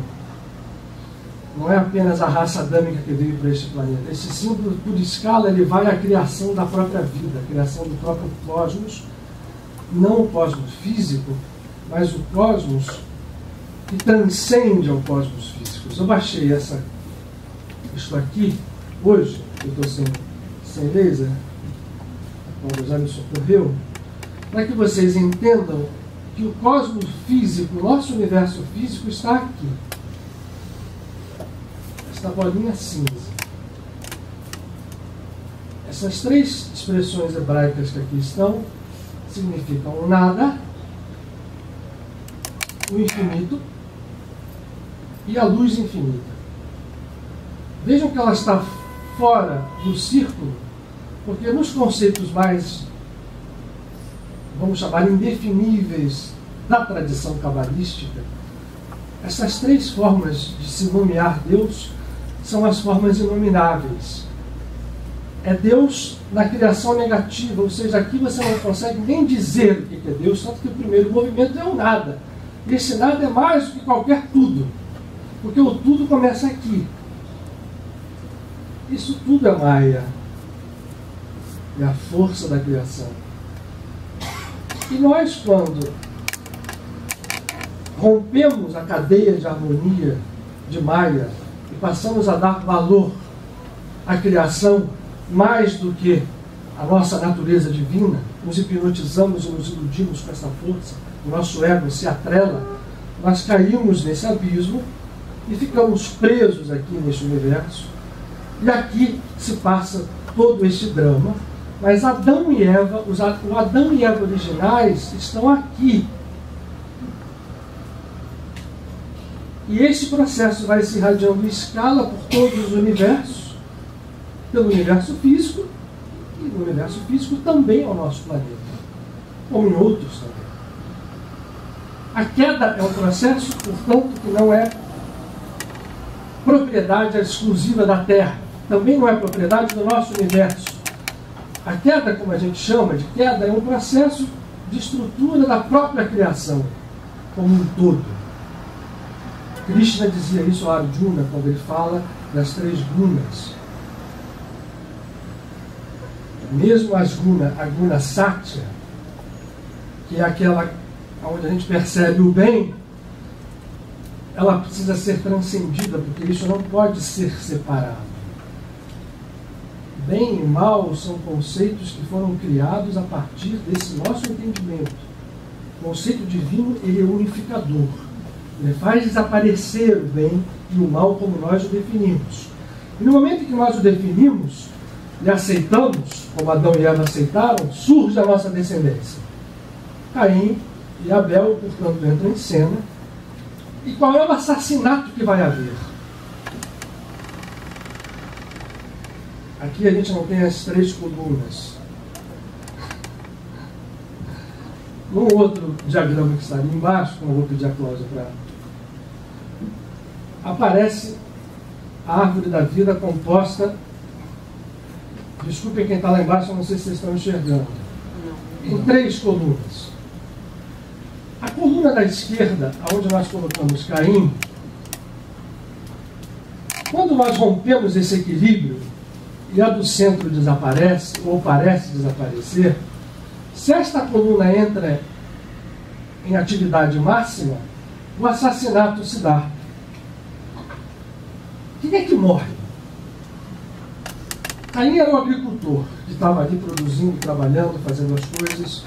Não é apenas a raça adâmica que veio para este planeta. Esse símbolo, por escala, ele vai à criação da própria vida, a criação do próprio cosmos, não o cosmos físico, mas o cosmos que transcende ao cosmos físico. Eu baixei isto aqui, hoje, eu estou sem laser, quando já me socorreu, para que vocês entendam que o cosmos físico, o nosso universo físico, está aqui. Esta bolinha cinza. Essas três expressões hebraicas que aqui estão significam o nada, o infinito e a luz infinita. Vejam que ela está fora do círculo, porque nos conceitos mais, vamos chamar, indefiníveis da tradição cabalística, essas três formas de se nomear Deus são as formas inomináveis. É Deus na criação negativa, ou seja, aqui você não consegue nem dizer o que é Deus, tanto que o primeiro movimento é o nada. E esse nada é mais do que qualquer tudo, porque o tudo começa aqui. Isso tudo é Maia, é a força da criação. E nós, quando rompemos a cadeia de harmonia de Maia e passamos a dar valor à criação mais do que a nossa natureza divina, nos hipnotizamos e nos iludimos com essa força, o nosso ego se atrela, nós caímos nesse abismo e ficamos presos aqui neste universo. E aqui se passa todo este drama, mas Adão e Eva, o Adão e Eva originais estão aqui. E esse processo vai se irradiando em escala por todos os universos, pelo universo físico, e no universo físico também é o nosso planeta, como em outros também. A queda é um processo, portanto, que não é propriedade exclusiva da Terra, também não é propriedade do nosso universo. A queda, como a gente chama de queda, é um processo de estrutura da própria criação, como um todo. Krishna dizia isso a Arjuna, quando ele fala das três gunas. Mesmo a guna Satya, que é aquela onde a gente percebe o bem, ela precisa ser transcendida, porque isso não pode ser separado. Bem e mal são conceitos que foram criados a partir desse nosso entendimento. O conceito divino, ele é unificador. Ele faz desaparecer o bem e o mal como nós o definimos. E no momento em que nós o definimos e aceitamos, como Adão e Eva aceitaram, surge a nossa descendência. Caim e Abel, portanto, entram em cena. E qual é o assassinato que vai haver? Aqui a gente não tem as três colunas. No outro diagrama que está ali embaixo, como eu vou pedir a Cláudia para... aparece a árvore da vida composta... Desculpem quem está lá embaixo, eu não sei se vocês estão enxergando. Em três colunas. A coluna da esquerda, onde nós colocamos Caim, quando nós rompemos esse equilíbrio e a do centro desaparece, ou parece desaparecer, se esta coluna entra em atividade máxima, o assassinato se dá. Quem é que morre? Caim era um agricultor que estava ali produzindo, trabalhando, fazendo as coisas.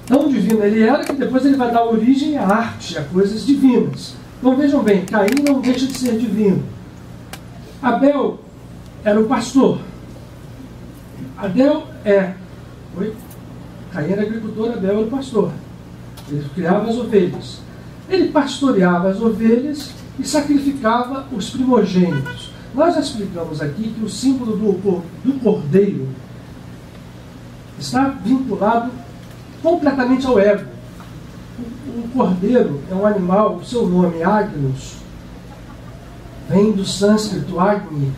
Tão divino ele era que depois ele vai dar origem à arte, a coisas divinas. Então vejam bem, Caim não deixa de ser divino. Abel era o pastor. Caim era agricultor, Abel era o pastor. Ele criava as ovelhas. Ele pastoreava as ovelhas e sacrificava os primogênitos. Nós já explicamos aqui que o símbolo do cordeiro está vinculado completamente ao ego. O cordeiro é um animal, o seu nome, Agnus, vem do sânscrito Agni,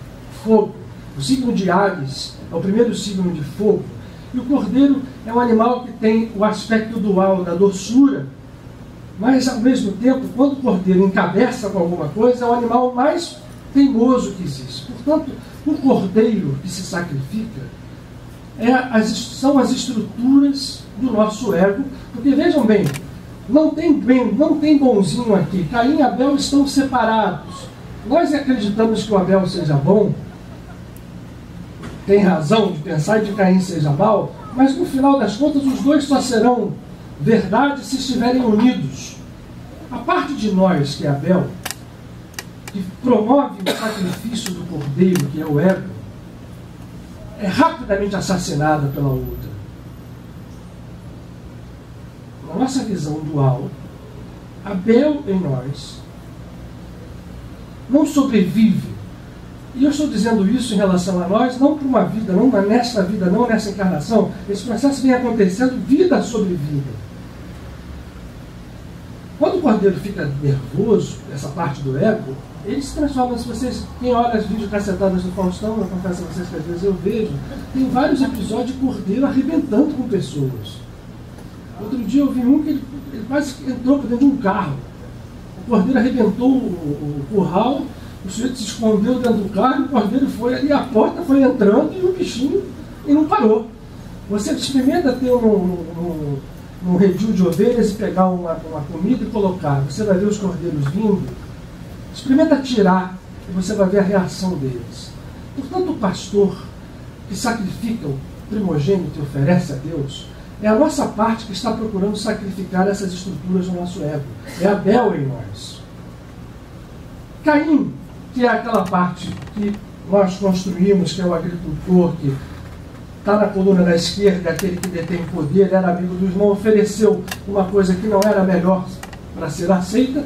fogo. O signo de Ares é o primeiro signo de fogo. E o cordeiro é um animal que tem o aspecto dual da doçura, mas ao mesmo tempo, quando o cordeiro encabeça com alguma coisa, é o animal mais teimoso que existe. Portanto, o cordeiro que se sacrifica são as estruturas do nosso ego, porque vejam bem, não tem bonzinho aqui. Caim e Abel estão separados. Nós acreditamos que o Abel seja bom, tem razão de pensar que Caim seja mal, mas no final das contas os dois só serão verdade se estiverem unidos. A parte de nós, que é Abel, que promove o sacrifício do cordeiro, que é o ego, é rapidamente assassinada pela outra. Na nossa visão dual, Abel em nós não sobrevive. E eu estou dizendo isso em relação a nós, não para uma vida, não nesta vida, não nessa encarnação. Esse processo vem acontecendo vida sobre vida. Quando o cordeiro fica nervoso, essa parte do ego, ele se transforma. Se vocês, quem olha as vídeos cacetadas do Faustão, eu confesso a vocês que às vezes eu vejo, tem vários episódios de cordeiro arrebentando com pessoas. Outro dia eu vi um que ele quase entrou por dentro de um carro. O cordeiro arrebentou o curral, o sujeito se escondeu dentro do carro, o cordeiro foi ali, a porta foi entrando e o bichinho e não parou. Você experimenta ter um redil de ovelhas e pegar uma comida e colocar. Você vai ver os cordeiros vindo. Experimenta tirar e você vai ver a reação deles. Portanto, o pastor que sacrifica o primogênito e oferece a Deus, é a nossa parte que está procurando sacrificar essas estruturas do nosso ego. É Abel em nós. Caim, que é aquela parte que nós construímos, que é o agricultor, que está na coluna da esquerda, aquele que detém poder, era amigo do irmão, ofereceu uma coisa que não era melhor para ser aceita.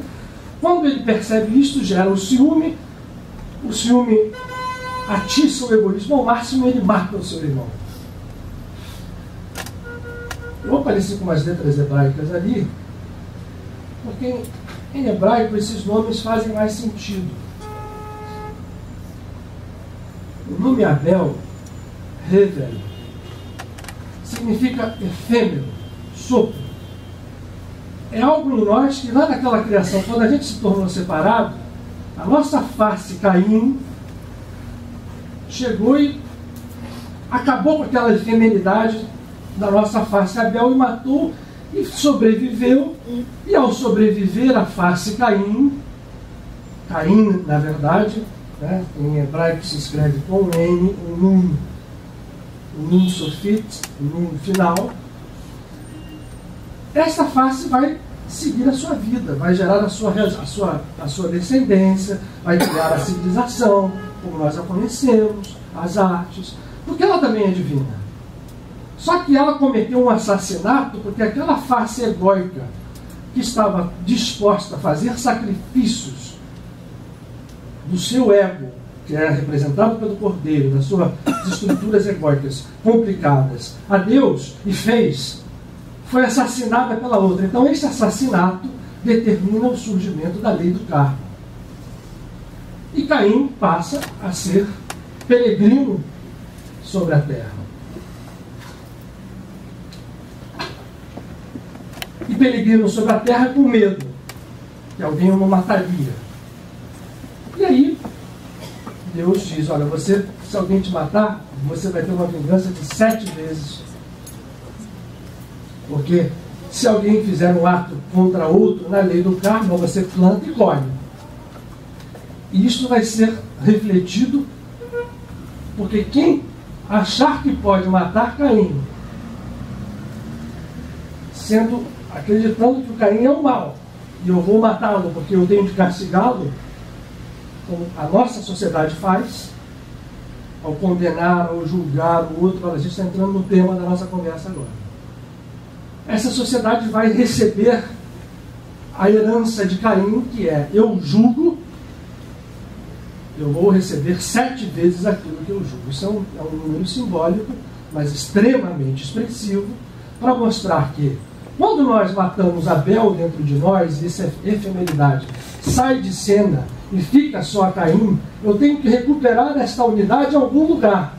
Quando ele percebe isto, gera o ciúme atiça o egoísmo ao máximo e ele mata o seu irmão. Eu apareci com umas letras hebraicas ali, porque em hebraico esses nomes fazem mais sentido. O nome Abel, Hevel, significa efêmero, sopro. É algo em nós que lá naquela criação, quando a gente se tornou separado, a nossa face, Caim, chegou e acabou com aquela efemeridade da nossa face. Abel e matou e sobreviveu. E ao sobreviver a face Caim, na verdade, né, em hebraico se escreve com N, um nun sofit, um nun final. Esta face vai seguir a sua vida, vai gerar a sua descendência, vai criar a civilização, como nós a conhecemos, as artes, porque ela também é divina. Só que ela cometeu um assassinato porque aquela face egóica que estava disposta a fazer sacrifícios do seu ego, que era representado pelo cordeiro, das suas estruturas egóicas complicadas, a Deus, e foi assassinada pela outra. Então esse assassinato determina o surgimento da lei do karma. E Caim passa a ser peregrino sobre a terra. E peregrino sobre a terra com medo que alguém o mataria. E aí Deus diz: olha, se alguém te matar, você vai ter uma vingança de 7 vezes. Porque se alguém fizer um ato contra outro, na lei do karma, você planta e colhe. E isso vai ser refletido, porque quem achar que pode matar Caim, acreditando que o Caim é o mal, e eu vou matá-lo porque eu tenho de castigá-lo, como a nossa sociedade faz, ao condenar, ao julgar o outro. A gente está entrando no tema da nossa conversa agora. Essa sociedade vai receber a herança de Caim, que é: eu julgo, eu vou receber 7 vezes aquilo que eu julgo. Isso é um número simbólico, mas extremamente expressivo, para mostrar que quando nós matamos Abel dentro de nós, e essa efemeridade sai de cena e fica só a Caim, eu tenho que recuperar esta unidade em algum lugar.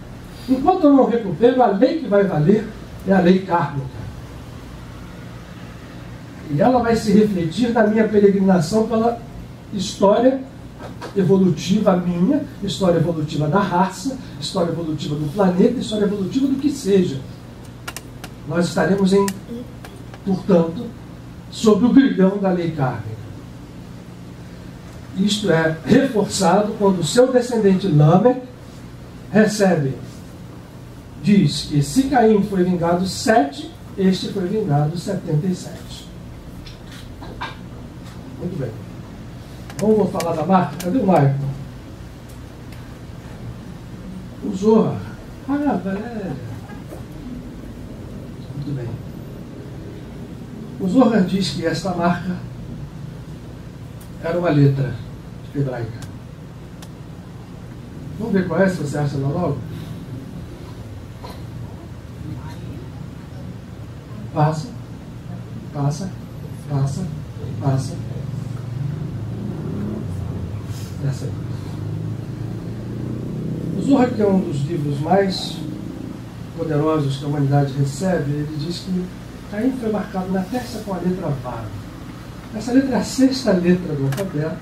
Enquanto eu não recupero, a lei que vai valer é a lei kármica. E ela vai se refletir na minha peregrinação pela história evolutiva minha, história evolutiva da raça, história evolutiva do planeta, história evolutiva do que seja. Nós estaremos, portanto, sob o grilhão da lei kármica. Isto é reforçado quando o seu descendente Lameque diz que se Caim foi vingado 7, este foi vingado 77. Muito bem. Vamos falar da marca? Cadê o Michael? O Zohar Ah, Valéria. Muito bem. O Zohar diz que esta marca era uma letra hebraica. Vamos ver qual é, se você acha logo? Passa, passa, passa, passa. Essa aí. O Zohar, que é um dos livros mais poderosos que a humanidade recebe, ele diz que Caim foi marcado na testa com a letra Vav. Essa letra é a 6ª letra do alfabeto.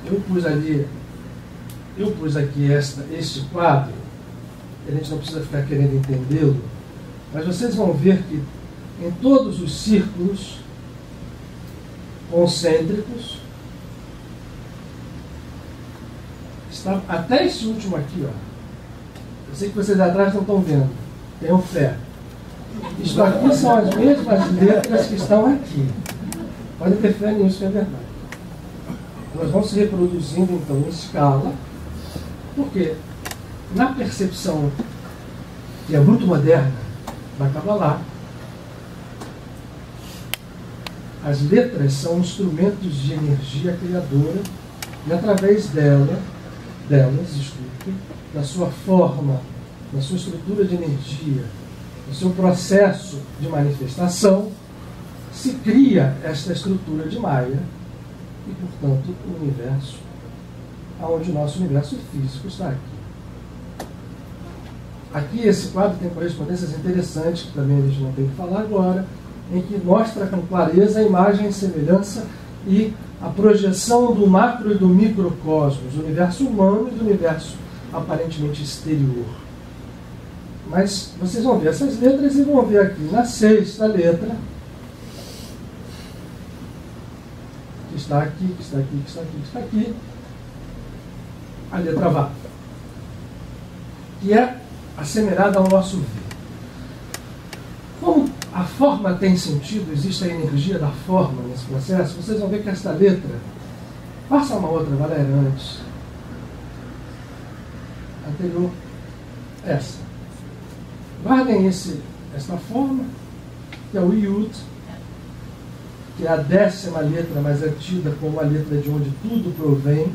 Eu pus aqui este quadro, a gente não precisa ficar querendo entendê-lo, mas vocês vão ver que em todos os círculos concêntricos, está, até esse último aqui, ó. Eu sei que vocês atrás não estão vendo, tenham fé. Isto aqui são as mesmas letras que estão aqui. Podem ter fé nisso, que é verdade. Elas vão se reproduzindo, então, em escala, porque na percepção que é muito moderna da Kabbalah, as letras são instrumentos de energia criadora e através delas, na sua forma, na sua estrutura de energia, no seu processo de manifestação, se cria esta estrutura de Maya e, portanto, o universo, onde o nosso universo físico está aqui. Aqui esse quadro tem correspondências interessantes, que também a gente não tem que falar agora, em que mostra com clareza a imagem e semelhança e a projeção do macro e do microcosmos, do universo humano e do universo aparentemente exterior. Mas vocês vão ver essas letras e vão ver aqui na 6ª letra, que está aqui, que está aqui, que está aqui, que está aqui, a letra Vav, que é assemelhada ao nosso V. Como a forma tem sentido, existe a energia da forma nesse processo, vocês vão ver que esta letra, passa uma outra, Valéria, antes, anterior, essa. Guardem esta forma, que é o Yud, que é a 10ª letra, mas é tida como a letra de onde tudo provém,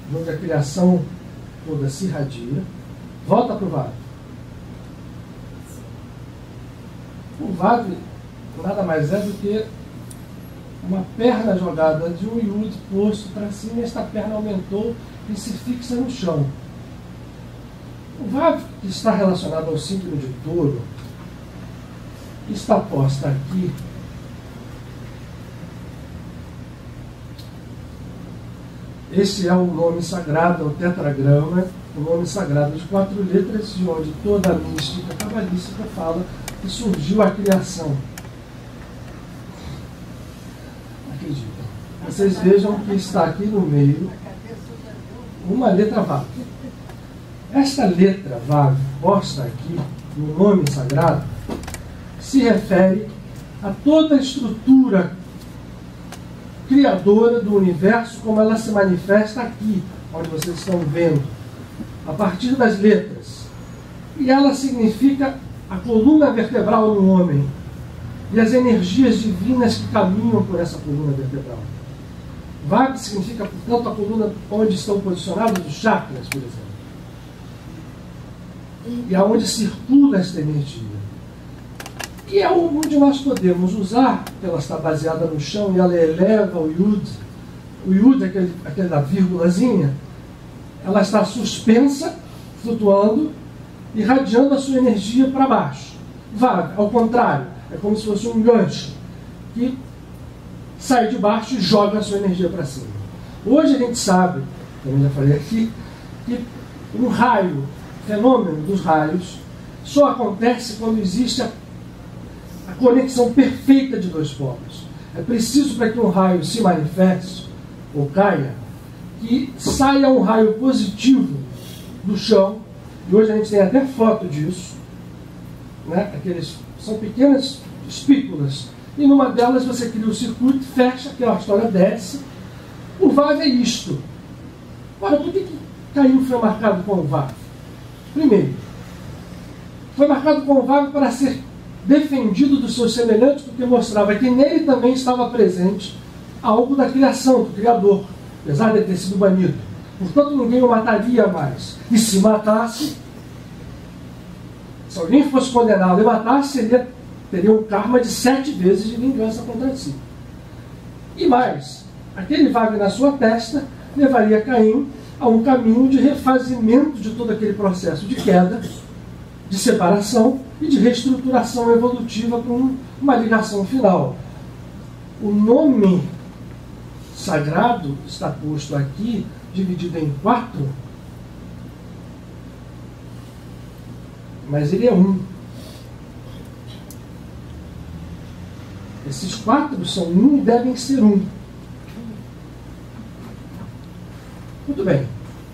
de onde a criação toda se irradia. Volta para o Vav. O Vav nada mais é do que uma perna jogada de um Yud posto para cima, e esta perna aumentou e se fixa no chão. O Vav, que está relacionado ao signo de Touro, está posta aqui esse é o nome sagrado, o tetragrama, o nome sagrado de 4 letras, de onde toda a mística cabalística fala que surgiu a criação. Acreditam. Vocês vejam que está aqui no meio uma letra Vav. Esta letra Vav, posta aqui no nome sagrado, se refere a toda a estrutura criadora do universo como ela se manifesta aqui, onde vocês estão vendo, a partir das letras. E ela significa a coluna vertebral do homem e as energias divinas que caminham por essa coluna vertebral. Vav significa, portanto, a coluna onde estão posicionados os chakras, por exemplo, e aonde circula esta energia. E é onde nós podemos usar, porque ela está baseada no chão e ela eleva o Yud. O Yud é aquela vírgulazinha, ela está suspensa, flutuando, irradiando a sua energia para baixo. Vav, ao contrário, é como se fosse um gancho que sai de baixo e joga a sua energia para cima. Hoje a gente sabe, como eu já falei aqui, que um raio, fenômeno dos raios, só acontece quando existe a conexão perfeita de dois polos. É preciso, para que um raio se manifeste ou caia, que saia um raio positivo do chão, e hoje a gente tem até foto disso, né? São pequenas espículas, e numa delas você cria o circuito, fecha, aquela história desce. O Vav é isto. Ora, por que Caim foi marcado com o Vav? Primeiro, foi marcado com o Vav para ser defendido dos seus semelhantes, porque mostrava que nele também estava presente algo da criação, do Criador, apesar de ter sido banido. Portanto, ninguém o mataria mais. E se matasse, se alguém fosse condenado e matasse, ele teria um karma de 7 vezes de vingança contra si. E mais, aquele Vav na sua testa levaria Caim a um caminho de refazimento de todo aquele processo de queda, de separação e de reestruturação evolutiva para uma ligação final. O nome sagrado está posto aqui, dividido em 4, mas ele é um. Esses 4 são um e devem ser um. Muito bem.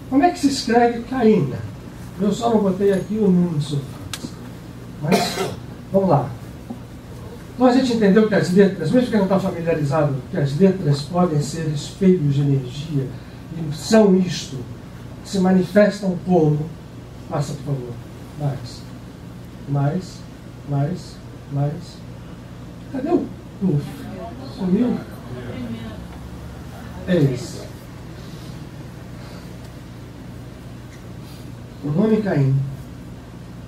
Como é que se escreve Caim? Eu só não botei aqui o número de sofrência. Mas, vamos lá. Então a gente entendeu que as letras, mesmo que não está familiarizado, que as letras podem ser espelhos de energia, e são isto, se manifestam como. Passa, por favor. Mais. Cadê o Uf? Sumiu? É isso. O nome Caim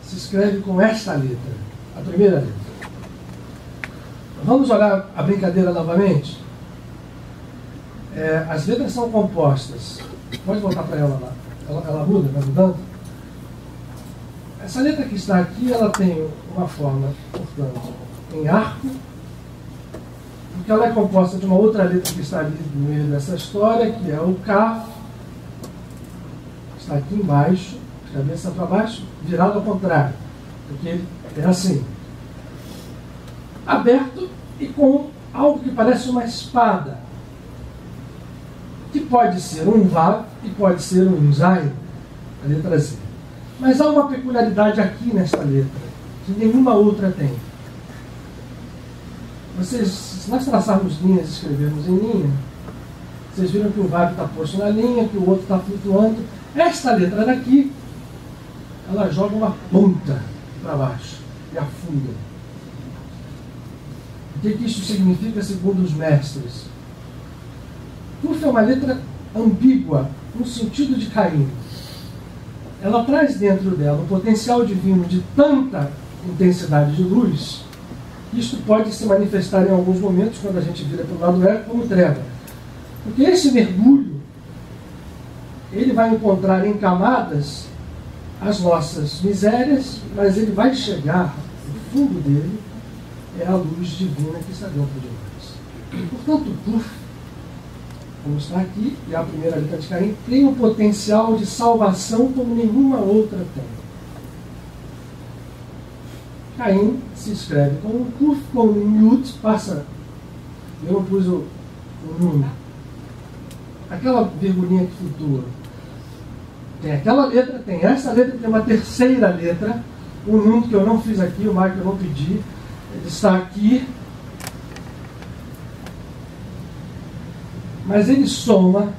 se escreve com esta letra, a primeira letra. Vamos olhar a brincadeira novamente? As letras são compostas. Pode voltar para ela lá. Ela muda, vai mudando? Essa letra que está aqui, ela tem uma forma, portanto, em arco, porque ela é composta de uma outra letra que está ali no meio dessa história, que é o Kaf, que está aqui embaixo, de cabeça para baixo, virado ao contrário, porque ele é assim. Aberto e com algo que parece uma espada, que pode ser um Vav e pode ser um Zayin, a letra Z. Mas há uma peculiaridade aqui nesta letra, que nenhuma outra tem. Se nós traçarmos linhas e escrevermos em linha, vocês viram que o Vav está posto na linha, que o outro está flutuando. Esta letra daqui, ela joga uma ponta para baixo e afunda. O que isso significa segundo os mestres? Kuf é uma letra ambígua, no sentido de Caim. Ela traz dentro dela um potencial divino de tanta intensidade de luz, que isto pode se manifestar em alguns momentos, quando a gente vira para o lado eco, como treva. Porque esse mergulho, ele vai encontrar em camadas as nossas misérias, mas ele vai chegar, no fundo dele, é a luz divina que está dentro de nós. Portanto, Kuf, como está aqui, e a primeira letra de Caim, tem um potencial de salvação como nenhuma outra tem. Caim se escreve com um Kuf, com um Yud, passa, eu não pus o número, aquela virgulinha que flutua. Tem aquela letra, tem essa letra, tem uma terceira letra, o número que eu não fiz aqui, o marco que eu não pedi, ele está aqui, mas ele soma.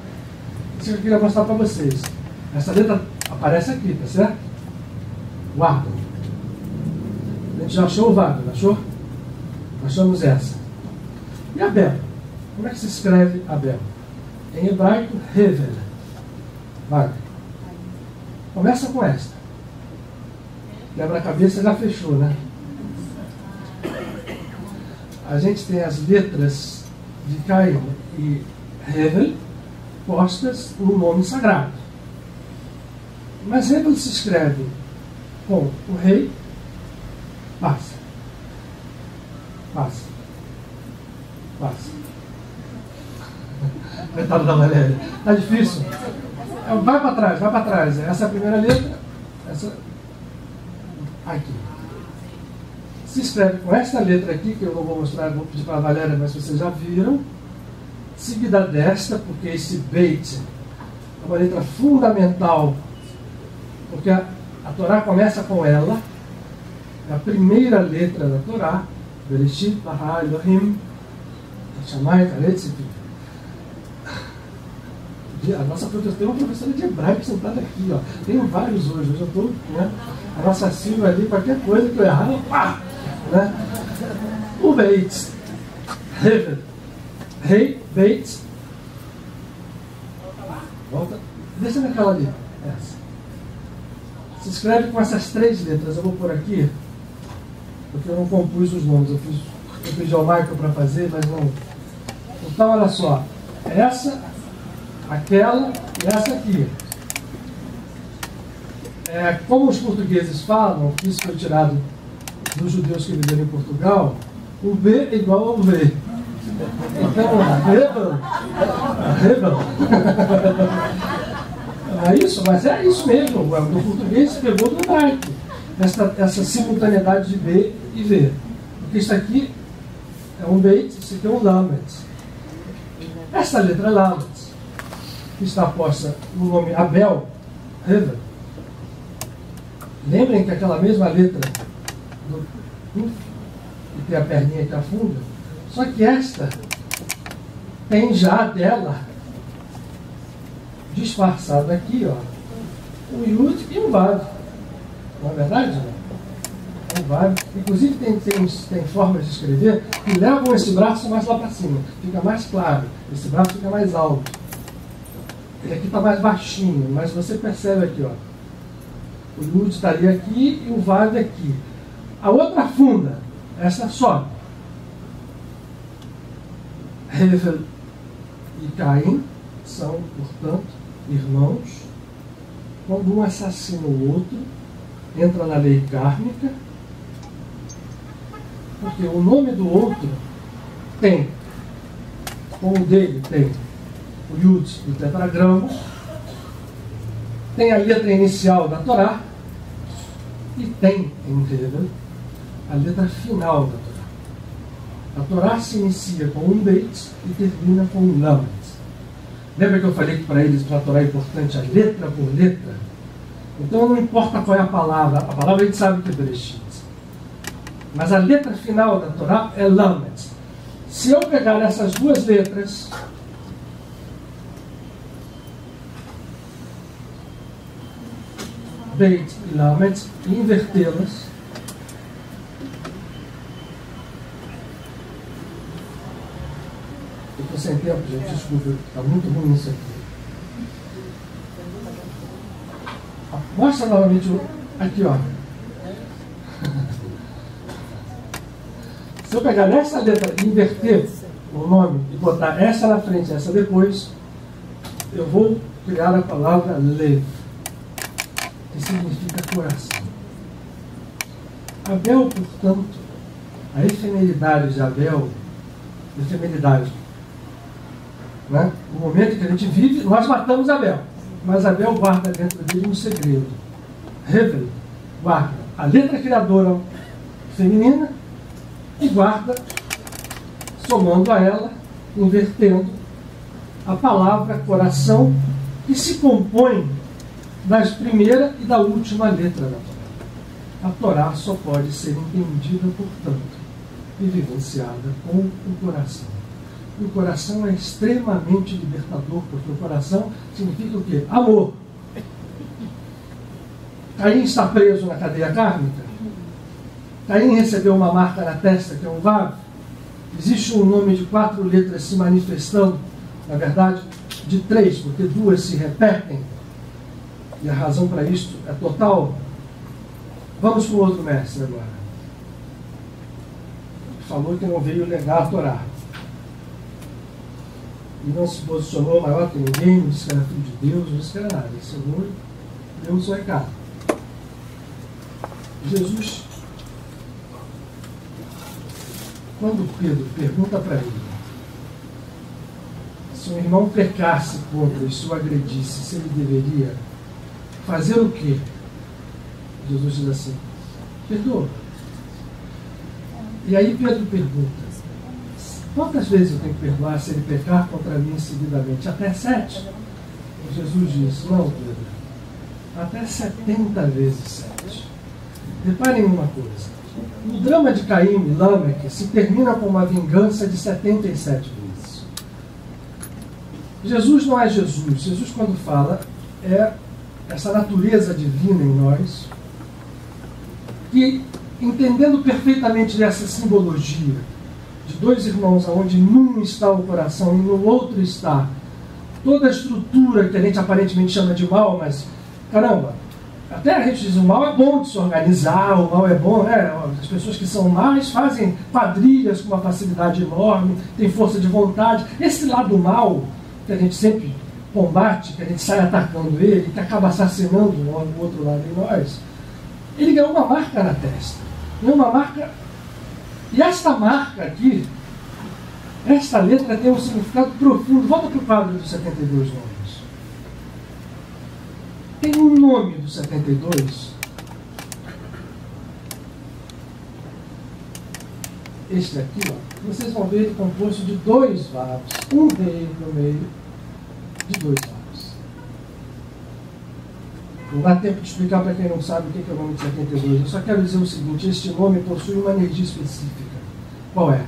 Isso que eu queria mostrar para vocês. Essa letra aparece aqui, tá certo? Guarda. A gente já achou o Vav, não achou? Achamos essa. E Abel? Como é que se escreve Abel? Em hebraico, Hevel. Vai. Começa com esta. Quebra-cabeça já fechou, né? A gente tem as letras de Caim e Hevel postas no nome sagrado. Mas Hevel se escreve com o rei, passa. Coitado da Valéria. Está difícil? Vai para trás. Essa é a primeira letra. Essa aqui. Se escreve com esta letra aqui, que eu não vou mostrar, vou pedir para a Valéria, mas vocês já viram. Seguida desta, porque esse Beit é uma letra fundamental, porque a Torá começa com ela, é a primeira letra da Torá, Bereshit bara Elohim Shamayim va'aretz. A nossa professora, tem uma professora de hebraico sentada aqui, ó. Tenho vários hoje. Hoje eu estou, né? A nossa Silvia ali, qualquer coisa que eu errar, pá! Né? O Beit, Hevel, Rei, Beit. Volta. Deixa naquela ali. Essa. Se escreve com essas 3 letras. Eu vou pôr aqui, porque eu não compus os nomes. Eu pedi ao Michael para fazer, mas não. Então, olha só. Essa, aquela e essa aqui. Como os portugueses falam, que isso foi tirado dos judeus que viveram em Portugal, o B é igual ao V. Então, Rebel. É isso, mas é isso mesmo. O português pegou do hebraico essa simultaneidade de B e V. Porque isso aqui é um Beit, isso aqui é um Lamed. Essa letra Lamed, que está posta no nome Abel, Hevel. Lembrem que aquela mesma letra do que tem a perninha que afunda, só que esta tem já dela disfarçado aqui, ó, um Yud e um Vav. Não é verdade? Não? Um Vav. Inclusive tem formas de escrever que levam esse braço mais lá para cima. Fica mais claro. Esse braço fica mais alto. Ele aqui está mais baixinho, mas você percebe aqui, ó. O Yud estaria aqui e o Vav aqui. A outra afunda. Essa sobe. Hevel e Caim são, portanto, irmãos. Quando um assassina o outro, entra na lei kármica, porque o nome do outro tem, como o dele tem o Yud do tetragrama, tem a letra inicial da Torá e tem em Hevel a letra final da Torá. A Torá se inicia com um Beit e termina com um Lamed. Lembra que eu falei que para eles, para a Torá, é importante a letra por letra? Então não importa qual é a palavra a gente sabe que é Bereshit. Mas a letra final da Torá é Lamed. Se eu pegar essas 2 letras, Beit e Lamed, e invertê-las, eu estou sem tempo, gente, desculpa, está muito ruim isso aqui. Mostra novamente aqui, ó. Se eu pegar essa letra e inverter o nome e botar essa na frente e essa depois, eu vou criar a palavra Lev, que significa coração. Abel, portanto, a efemeridade de Abel, efemeridade, né? No momento que a gente vive, nós matamos Abel, mas Abel guarda dentro dele um segredo. Hevel guarda a letra criadora feminina e guarda, somando a ela, invertendo a palavra coração, que se compõe da primeira e da última letra da Torá. A Torá só pode ser entendida, portanto, e vivenciada com o coração. E o coração é extremamente libertador, porque o coração significa o quê? Amor. Caim está preso na cadeia kármica. Caim recebeu uma marca na testa, que é um Vav. Existe um nome de 4 letras se manifestando, na verdade, de 3, porque 2 se repetem. E a razão para isso é total. Vamos para o outro mestre agora. Falou que não veio negar a Torá. E não se posicionou maior que ninguém, não disse que era filho de Deus, não disse que era nada. Ele ensinou, deu o seu recado. Jesus, quando Pedro pergunta para ele se um irmão pecasse contra e se o agredisse, se ele deveria fazer o quê? Jesus diz assim: perdoa. E aí Pedro pergunta: quantas vezes eu tenho que perdoar se ele pecar contra mim seguidamente? Até 7. E Jesus diz: não, Pedro, até 70 vezes 7. Reparem uma coisa: o drama de Caim e Lameque se termina com uma vingança de 77 vezes. Jesus não é Jesus. Jesus, quando fala, é essa natureza divina em nós, que, entendendo perfeitamente essa simbologia de dois irmãos, onde num está o coração e no outro está toda a estrutura que a gente aparentemente chama de mal, mas, caramba, até a gente diz, o mal é bom de se organizar, o mal é bom, né? As pessoas que são más fazem quadrilhas com uma facilidade enorme, têm força de vontade. Esse lado mal, que a gente sempre combate, que a gente sai atacando ele, que acaba assassinando o outro lado em nós, ele ganhou uma marca na testa. Ganhou uma marca. E esta marca aqui, esta letra tem um significado profundo. Volta para o quadro dos 72 nomes. Tem um nome dos 72. Este aqui, ó, vocês vão ver ele composto de dois vavos. Um rei no meio de dois vavos. Não dá tempo de explicar para quem não sabe o que é o nome de 72. Eu só quero dizer o seguinte: este nome possui uma energia específica. Qual é?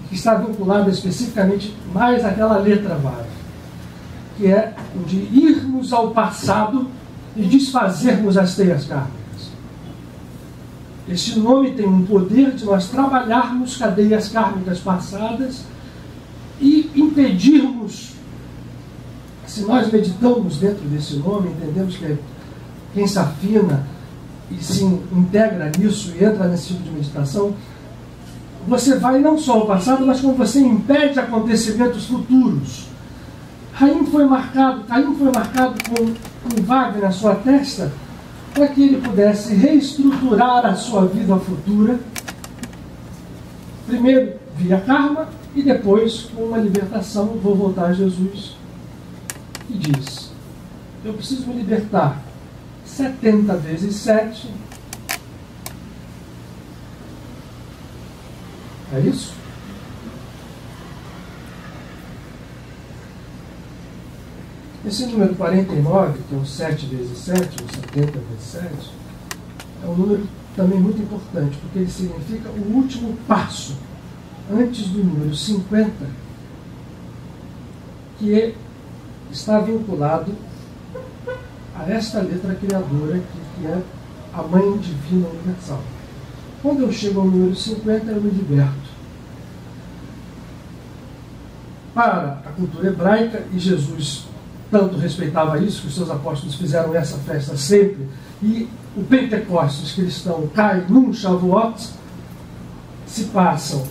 Que está vinculada especificamente mais àquela letra vav, que é o de irmos ao passado e desfazermos as teias kármicas. Este nome tem um poder de nós trabalharmos cadeias kármicas passadas e impedirmos. Se nós meditamos dentro desse nome, entendemos que quem se afina e se integra nisso e entra nesse tipo de meditação, você vai não só ao passado, mas como você impede acontecimentos futuros. Caim foi marcado com um vav na sua testa para que ele pudesse reestruturar a sua vida futura, primeiro via karma e depois com uma libertação. Vou voltar a Jesus e diz: eu preciso me libertar 70 vezes 7. É isso? Esse número 49, que é o 7 vezes 7, ou 70 vezes 7, é um número também muito importante, porque ele significa o último passo, antes do número 50, que está vinculado a esta letra criadora, que é a Mãe Divina Universal. Quando eu chego ao número 50, eu me liberto. Para a cultura hebraica, e Jesus tanto respeitava isso, que os seus apóstolos fizeram essa festa sempre, e o Pentecostes cristão cai num Shavuot, se passam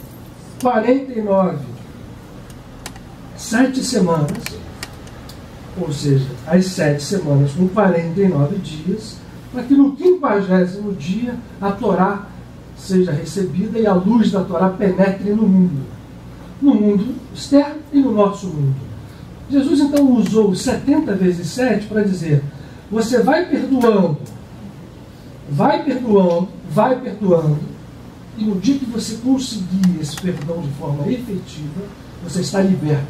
49, 7 semanas, ou seja, as 7 semanas com 49 dias, para que no 50º dia a Torá seja recebida e a luz da Torá penetre no mundo externo e no nosso mundo. Jesus então usou os 70 vezes 7 para dizer: você vai perdoando, e no dia que você conseguir esse perdão de forma efetiva, você está liberto,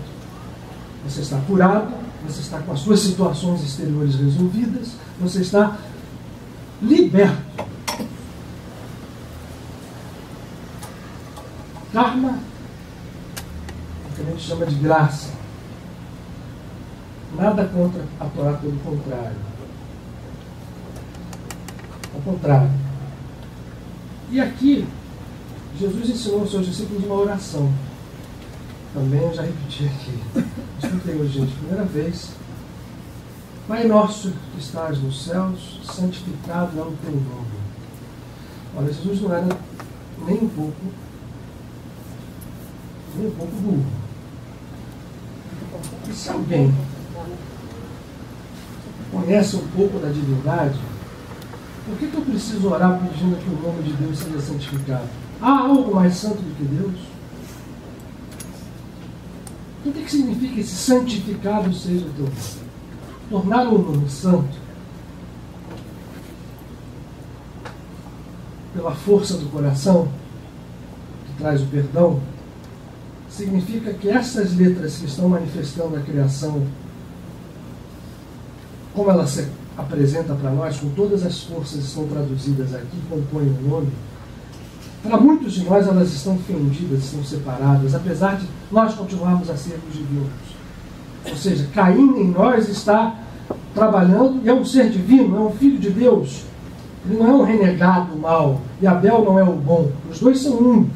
você está curado, você está com as suas situações exteriores resolvidas, você está liberto. Karma, que a gente chama de graça. Nada contra a Torá, pelo contrário. Ao contrário. E aqui, Jesus ensinou aos seus discípulos uma oração. Também eu já repeti aqui. Escutei hoje, gente, primeira vez. Pai nosso que estás nos céus, santificado é o teu nome. Olha, Jesus não era nem um pouco burro. E se alguém conhece um pouco da divindade, por que eu preciso orar pedindo que o nome de Deus seja santificado? Há algo mais santo do que Deus? O que significa esse santificado seja o teu nome? Tornar o nome santo pela força do coração, que traz o perdão, significa que essas letras que estão manifestando a criação, como ela se apresenta para nós, com todas as forças que estão traduzidas aqui, compõem o nome, para muitos de nós elas estão fendidas, estão separadas, apesar de nós continuarmos a sermos divinos. Ou seja, Caim em nós está trabalhando e é um ser divino, é um filho de Deus. Ele não é um renegado mau e Abel não é o bom. Os dois são um.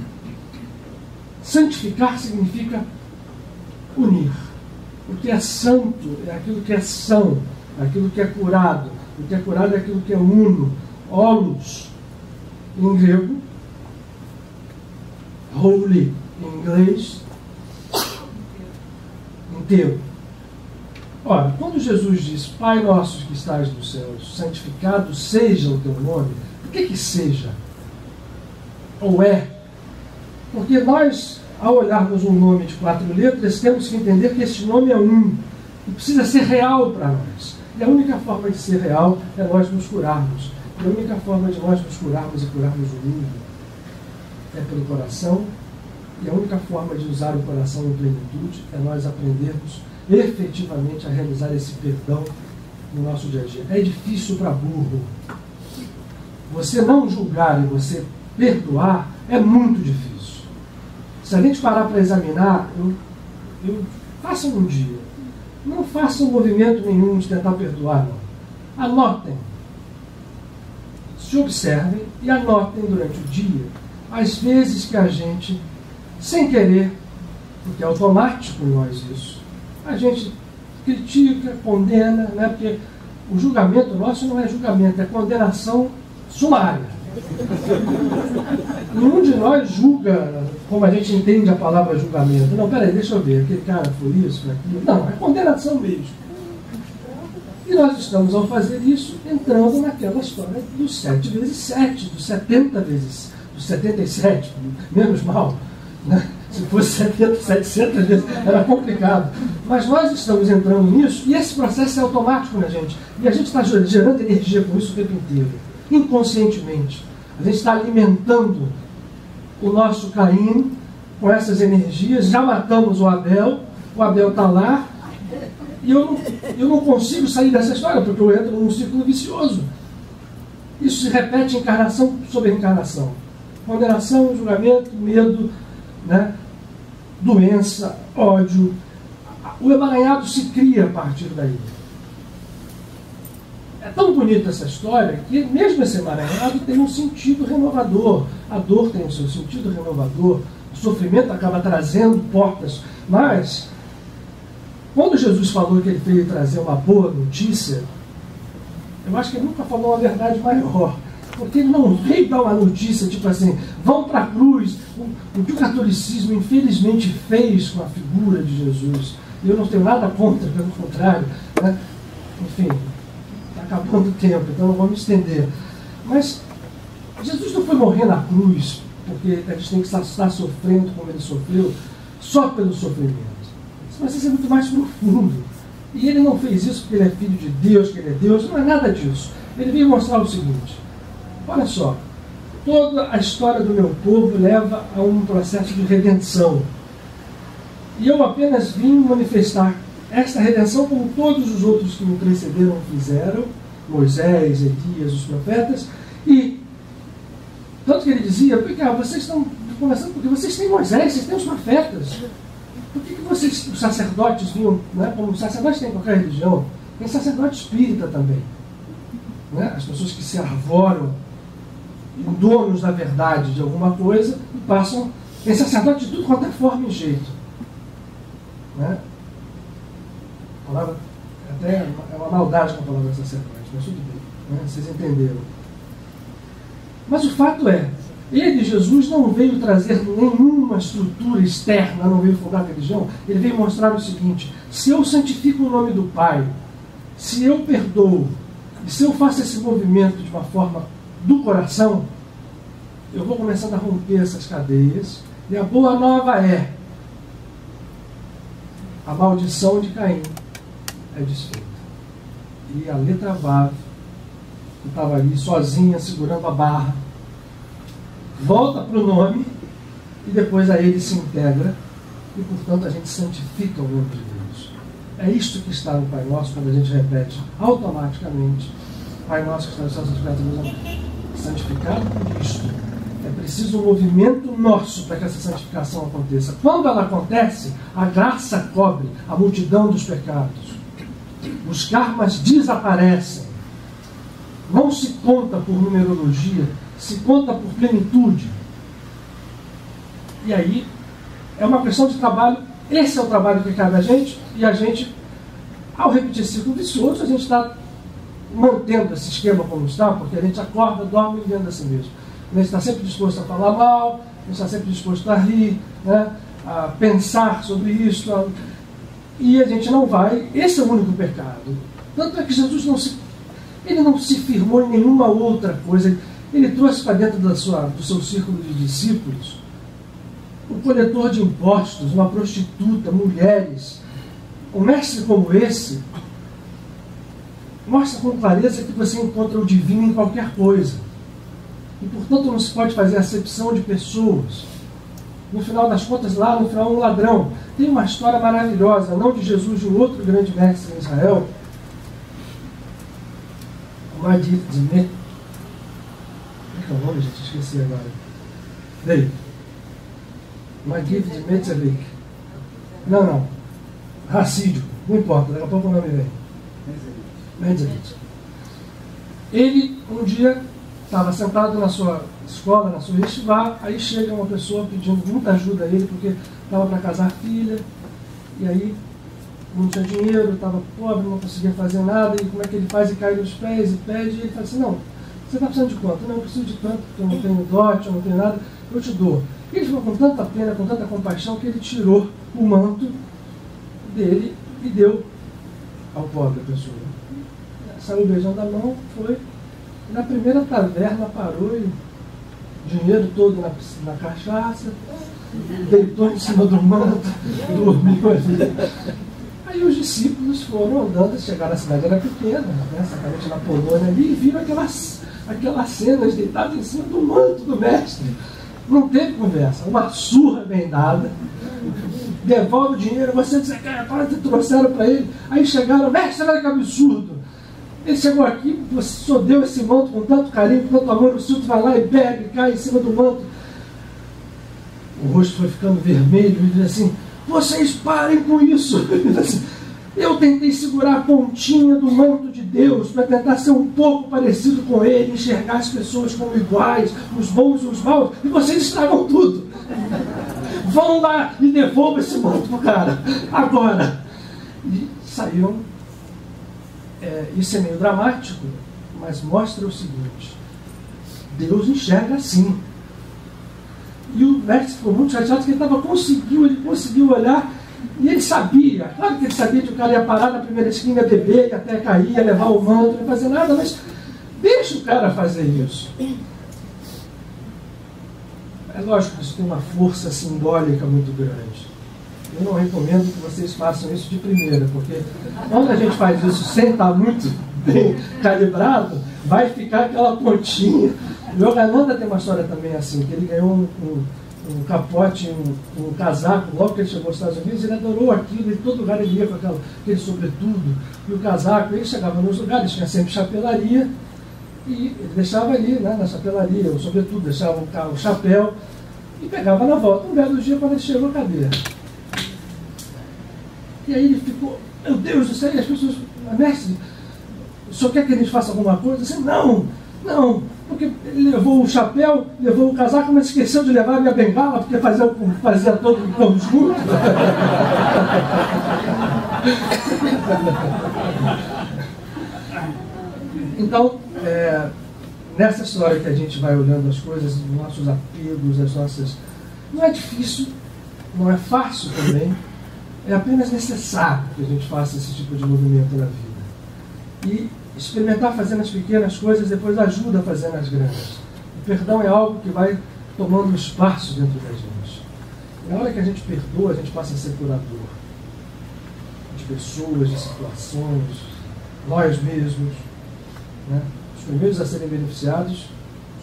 Santificar significa unir. O que é santo é aquilo que é são, aquilo que é curado. O que é curado é aquilo que é uno, holos, em grego, holy, em inglês, inteiro. Ora, quando Jesus diz, Pai nosso que estás nos céus, santificado seja o teu nome, o que seja? Ou é? Porque nós, ao olharmos um nome de 4 letras, temos que entender que esse nome é um, e precisa ser real para nós. E a única forma de ser real é nós nos curarmos. E a única forma de nós nos curarmos e curarmos o mundo é pelo coração. E a única forma de usar o coração em plenitude é nós aprendermos efetivamente a realizar esse perdão no nosso dia a dia. É difícil para burro. Você não julgar e você perdoar é muito difícil. Se a gente parar para examinar, façam um dia. Não façam movimento nenhum de tentar perdoar, não. Anotem. Se observem e anotem durante o dia as vezes que a gente, sem querer, porque é automático em nós isso, a gente critica, condena, né? Porque o julgamento nosso não é julgamento, é condenação sumária. Nenhum de nós julga como a gente entende a palavra julgamento. Não, peraí, deixa eu ver, aquele cara foi isso, foi aquilo. Não, é condenação mesmo. E nós estamos, ao fazer isso, entrando naquela história dos 7 vezes 7, dos 70 vezes, dos 77, menos mal, né? Se fosse 70, 700 vezes, era complicado. Mas nós estamos entrando nisso e esse processo é automático na gente. E a gente está gerando energia com isso o tempo inteiro, inconscientemente. A gente está alimentando o nosso Caim com essas energias. Já matamos o Abel está lá. E eu não consigo sair dessa história, porque eu entro num círculo vicioso. Isso se repete encarnação sobre encarnação. Condenação, julgamento, medo, né? Doença, ódio. O emaranhado se cria a partir daí. É tão bonita essa história que mesmo esse emaranhado tem um sentido renovador. A dor tem o seu sentido renovador. O sofrimento acaba trazendo portas. Mas, quando Jesus falou que ele veio trazer uma boa notícia, eu acho que ele nunca falou uma verdade maior. Porque ele não veio dar uma notícia, tipo assim, vão para a cruz. O que o catolicismo infelizmente fez com a figura de Jesus. E eu não tenho nada contra, pelo contrário. Né? Enfim, está acabando o tempo, então não vamos estender. Mas Jesus não foi morrer na cruz, porque a gente tem que estar sofrendo como ele sofreu, só pelo sofrimento. Mas isso é muito mais profundo. E ele não fez isso porque ele é filho de Deus, que ele é Deus, não é nada disso. Ele veio mostrar o seguinte: olha só, toda a história do meu povo leva a um processo de redenção. E eu apenas vim manifestar esta redenção como todos os outros que me precederam fizeram, Moisés, Elias, os profetas, e tanto que ele dizia, porque vocês estão conversando porque vocês têm Moisés, vocês têm os profetas. Por que vocês, os sacerdotes, vinham, né, como os sacerdotes têm em qualquer religião, tem sacerdote espírita também. Né? As pessoas que se arvoram donos da verdade de alguma coisa e passam. Tem sacerdote de tudo quanto é forma e jeito. Né? A palavra, até é uma maldade com a palavra sacerdote, mas tudo bem. Né? Vocês entenderam. Mas o fato é, ele, Jesus, não veio trazer nenhuma estrutura externa, não veio fundar a religião. Ele veio mostrar o seguinte: se eu santifico o nome do Pai, se eu perdoo, e se eu faço esse movimento de uma forma do coração, eu vou começando a romper essas cadeias. E a boa nova é: a maldição de Caim é desfeita. E a letra Vav, que estava ali sozinha, segurando a barra, volta para o nome e depois a ele se integra e, portanto, a gente santifica o nome de Deus. É isto que está no Pai Nosso quando a gente repete automaticamente: Pai Nosso que está no céu, santificado por Deus, santificado por Cristo. É preciso um movimento nosso para que essa santificação aconteça. Quando ela acontece, a graça cobre a multidão dos pecados. Os karmas desaparecem. Não se conta por numerologia, se conta por plenitude. E aí, é uma questão de trabalho. Esse é o trabalho que cabe a gente, e a gente, ao repetir ciclo vicioso, a gente está mantendo esse esquema como está, porque a gente acorda, dorme e vendo a si mesmo. A gente está sempre disposto a falar mal, a gente está sempre disposto a rir, né, a pensar sobre isso, e a gente não vai. Esse é o único pecado. Tanto é que Jesus não se firmou em nenhuma outra coisa. Ele trouxe para dentro do seu círculo de discípulos um coletor de impostos, uma prostituta, mulheres. Um mestre como esse mostra com clareza que você encontra o divino em qualquer coisa. E, portanto, não se pode fazer acepção de pessoas. No final das contas, lá no final, um ladrão. Tem uma história maravilhosa, não de Jesus, de um outro grande mestre em Israel, o Magid Zmet. Como é que é o nome, gente? Esqueci agora. Daí. Magid Zmet. Não. Racídio. Não importa, daqui a pouco o nome vem. Menzerit. Ele, um dia, estava sentado na sua escola, na sua yeshiva, aí chega uma pessoa pedindo muita ajuda a ele, porque estava para casar filha, e aí não tinha dinheiro, estava pobre, não conseguia fazer nada, e como é que ele faz? E cai nos pés e pede, e ele fala assim, não, você está precisando de quanto? Não, eu preciso de tanto, porque eu não tenho dote, eu não tenho nada, eu te dou. E ele ficou com tanta pena, com tanta compaixão, que ele tirou o manto dele e deu ao pobre pessoa. Saiu beijando a mão, foi. Na primeira taverna parou e dinheiro todo na cachaça, deitou em cima do manto, dormiu ali. Aí os discípulos foram andando, chegaram na cidade, era pequena, né, certamente na Polônia ali, e viram aquelas cenas deitadas em cima do manto do mestre. Não teve conversa, uma surra bem dada. Devolve o dinheiro, você trouxeram para ele. Aí chegaram, mestre, olha que absurdo. Ele chegou aqui, você só deu esse manto com tanto carinho, com tanto amor, o senhor vai lá e pega e cai em cima do manto. O rosto foi ficando vermelho e disse assim, vocês parem com isso. Eu tentei segurar a pontinha do manto de Deus para tentar ser um pouco parecido com ele, enxergar as pessoas como iguais, os bons e os maus, e vocês estragam tudo. Vão lá e devolvam esse manto pro cara, agora. E saíram. Isso é meio dramático, mas mostra o seguinte: Deus enxerga assim. E o mestre ficou muito chateado que ele conseguiu olhar, e ele sabia, claro que ele sabia que o cara ia parar na primeira esquina, beber, que até cair, ia levar o manto, não ia fazer nada, mas deixa o cara fazer isso. É lógico que isso tem uma força simbólica muito grande. Eu não recomendo que vocês façam isso de primeira, porque quando a gente faz isso sem estar muito bem calibrado, vai ficar aquela pontinha. O Yogananda tem uma história também assim, que ele ganhou um capote, um casaco, logo que ele chegou aos Estados Unidos, ele adorou aquilo, em todo lugar ele ia com aquele sobretudo, e o casaco, ele chegava nos lugares, tinha sempre chapelaria, e ele deixava ali, né, na chapelaria, o sobretudo, deixava o chapéu, e pegava na volta. Um belo dia, quando ele chegou, cadê? E aí ele ficou, meu Deus do céu, e as pessoas, mestre, o senhor quer que a gente faça alguma coisa? Assim, não, porque ele levou o chapéu, levou o casaco, mas esqueceu de levar a minha bengala, porque fazia todo o conjunto. Então, nessa história que a gente vai olhando as coisas, os nossos apegos, as nossas... Não é difícil, não é fácil também, é apenas necessário que a gente faça esse tipo de movimento na vida. E experimentar fazendo as pequenas coisas depois ajuda a fazer nas grandes. O perdão é algo que vai tomando espaço dentro da gente. E na hora que a gente perdoa, a gente passa a ser curador de pessoas, de situações, nós mesmos, né? Os primeiros a serem beneficiados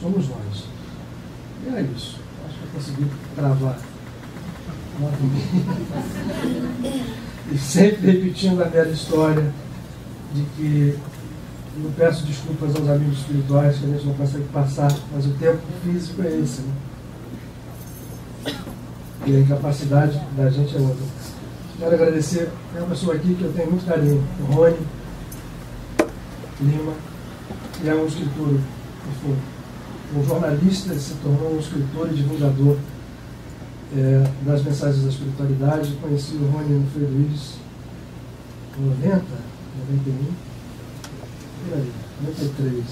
somos nós. E é isso. Acho que eu consegui travar. E sempre repetindo a velha história de que Eu peço desculpas aos amigos espirituais que a gente não consegue passar, mas o tempo físico é esse, né? E a incapacidade da gente é outra. Quero agradecer a uma pessoa aqui que eu tenho muito carinho, o Rony Lima, que é um escritor, enfim, um jornalista, se tornou um escritor e divulgador das mensagens da espiritualidade. Conheci o Rony no Frei Luiz em 90, 91, por aí, 93.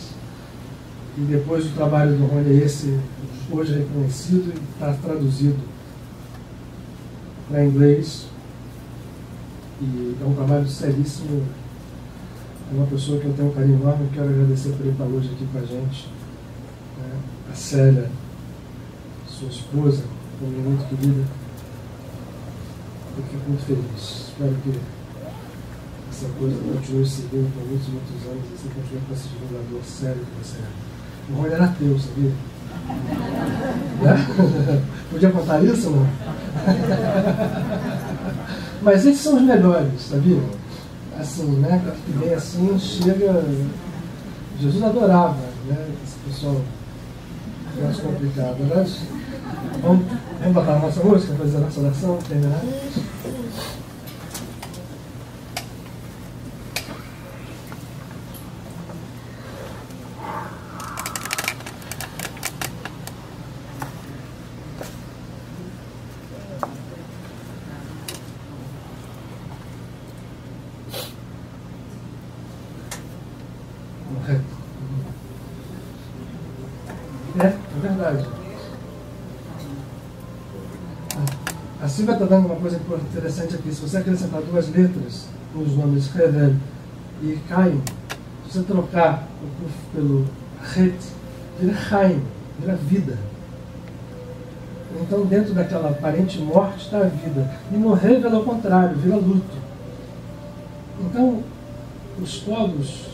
E depois o trabalho do Rony é esse, hoje reconhecido e está traduzido para inglês. E é um trabalho seríssimo. É uma pessoa que eu tenho um carinho enorme. Quero agradecer por ele estar hoje aqui com a gente. A Célia, sua esposa, também muito querida. Eu fico muito feliz. Espero que essa coisa continue seguindo por muitos anos e você continue com esse divulgador sério que você é. O Rony era ateu, sabia? Né? Podia contar isso, não? Mas esses são os melhores, sabia? Assim, né? Que vem assim, chega. Jesus adorava, né? Esse pessoal mais complicado, né? Vamos botar a nossa música, fazer a nossa oração, terminar? É verdade. A Silvia está dando uma coisa interessante aqui. Se você acrescentar 2 letras nos nomes Revel e Caim, se você trocar o Kuf pelo Het, vira Chaim, vira vida. Então, dentro daquela aparente morte está a vida. E no Revel, ao contrário, vira luto. Então, os polos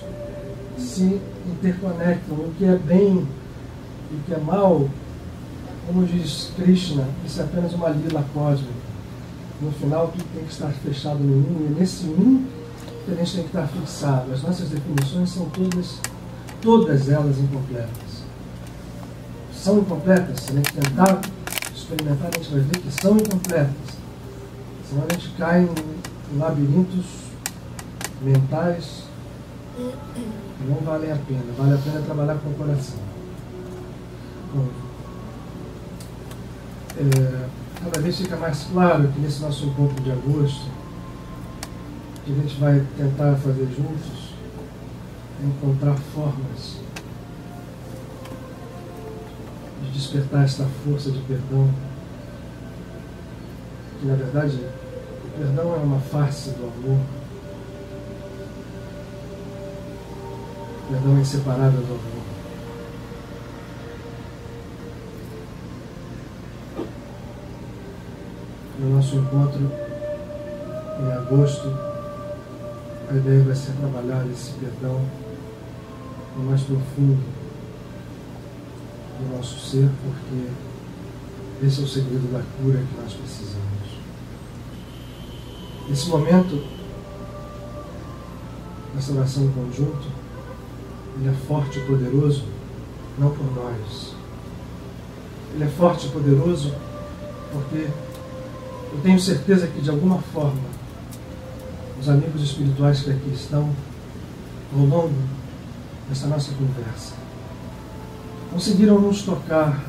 se interconectam. O que é bem e o que é mal, como diz Krishna, isso é apenas uma lila cósmica. No final, tudo tem que estar fechado no um, e nesse um que a gente tem que estar fixado. As nossas definições são todas elas incompletas. São incompletas. Se a gente tentar experimentar, a gente vai ver que são incompletas. Senão a gente cai em labirintos mentais que não valem a pena. Vale a pena trabalhar com o coração. Cada vez fica mais claro que nesse nosso encontro de agosto, que a gente vai tentar fazer juntos, é encontrar formas de despertar esta força de perdão, que na verdade o perdão é uma face do amor. O perdão é inseparável do amor. No nosso encontro em agosto, a ideia vai ser trabalhar esse perdão no mais profundo do nosso ser, porque esse é o segredo da cura que nós precisamos. Esse momento, essa oração em conjunto, ele é forte e poderoso, não por nós. Ele é forte e poderoso porque eu tenho certeza que, de alguma forma, os amigos espirituais que aqui estão, ao longo dessa nossa conversa, conseguiram nos tocar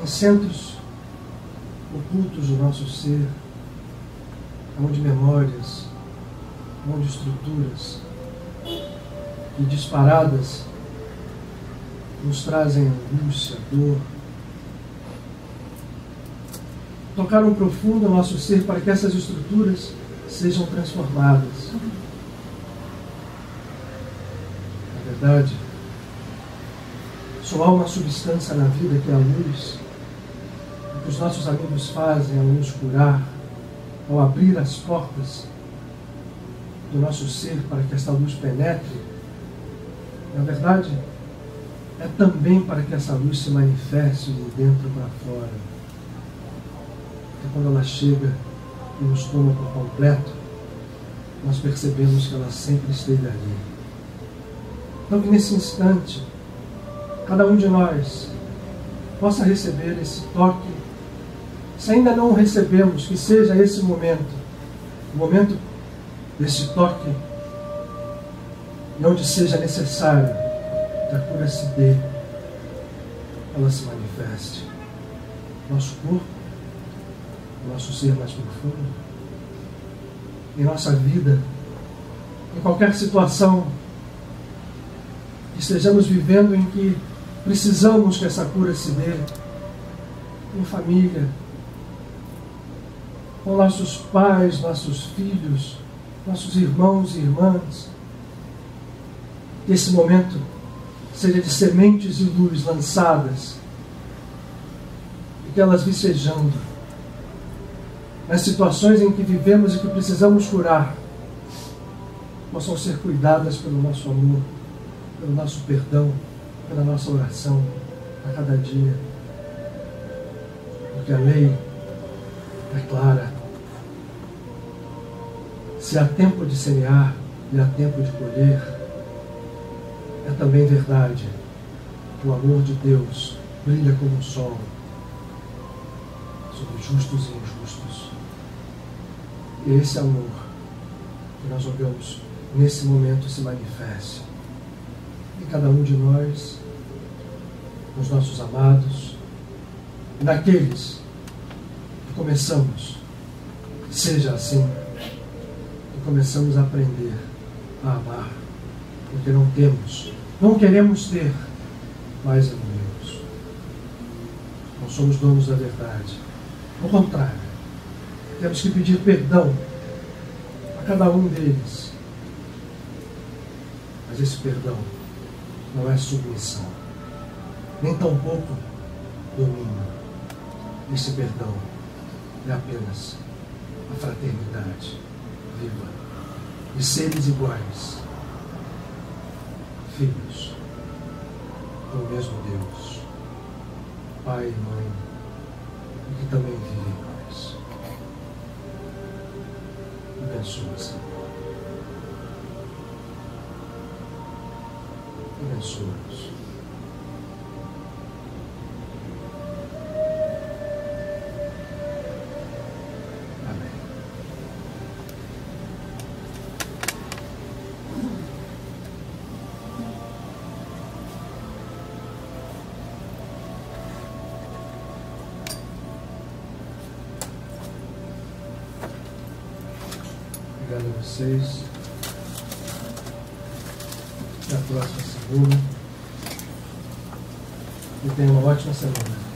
em centros ocultos do nosso ser, onde memórias, onde estruturas e disparadas nos trazem angústia, dor. Tocaram profundo o nosso ser para que essas estruturas sejam transformadas. Na verdade, só há uma substância na vida que é a luz. O que os nossos amigos fazem ao nos curar, ao abrir as portas do nosso ser para que essa luz penetre, na verdade, é também para que essa luz se manifeste de dentro para fora. Porque quando ela chega e nos toma por completo, nós percebemos que ela sempre esteve ali. Então que nesse instante, cada um de nós possa receber esse toque. Se ainda não o recebemos, que seja esse momento, o momento desse toque, e onde seja necessário que a cura se dê, ela se manifeste. Nosso corpo, nosso ser mais profundo, em nossa vida, em qualquer situação que estejamos vivendo em que precisamos que essa cura se dê, em família, com nossos pais, nossos filhos, nossos irmãos e irmãs. Que esse momento seja de sementes e luz lançadas, e que elas vicejando nas situações em que vivemos e que precisamos curar, possam ser cuidadas pelo nosso amor, pelo nosso perdão, pela nossa oração a cada dia. Porque a lei é clara. Se há tempo de semear e há tempo de colher, é também verdade. O amor de Deus brilha como o sol sobre justos e injustos. E esse amor que nós rogamos nesse momento se manifeste em cada um de nós, nos nossos amados, e naqueles que começamos, seja assim, que começamos a aprender a amar, porque não queremos ter mais inimigos. Não somos donos da verdade. Ao contrário, temos que pedir perdão a cada um deles. Mas esse perdão não é submissão, nem tampouco domínio. Esse perdão é apenas a fraternidade viva de seres iguais, filhos do mesmo Deus, Pai e Mãe, e que também vive em nós. Abençoa, Senhor. Abençoa-nos. Amém. Obrigado a vocês. Até a próxima segunda. E tenham uma ótima semana.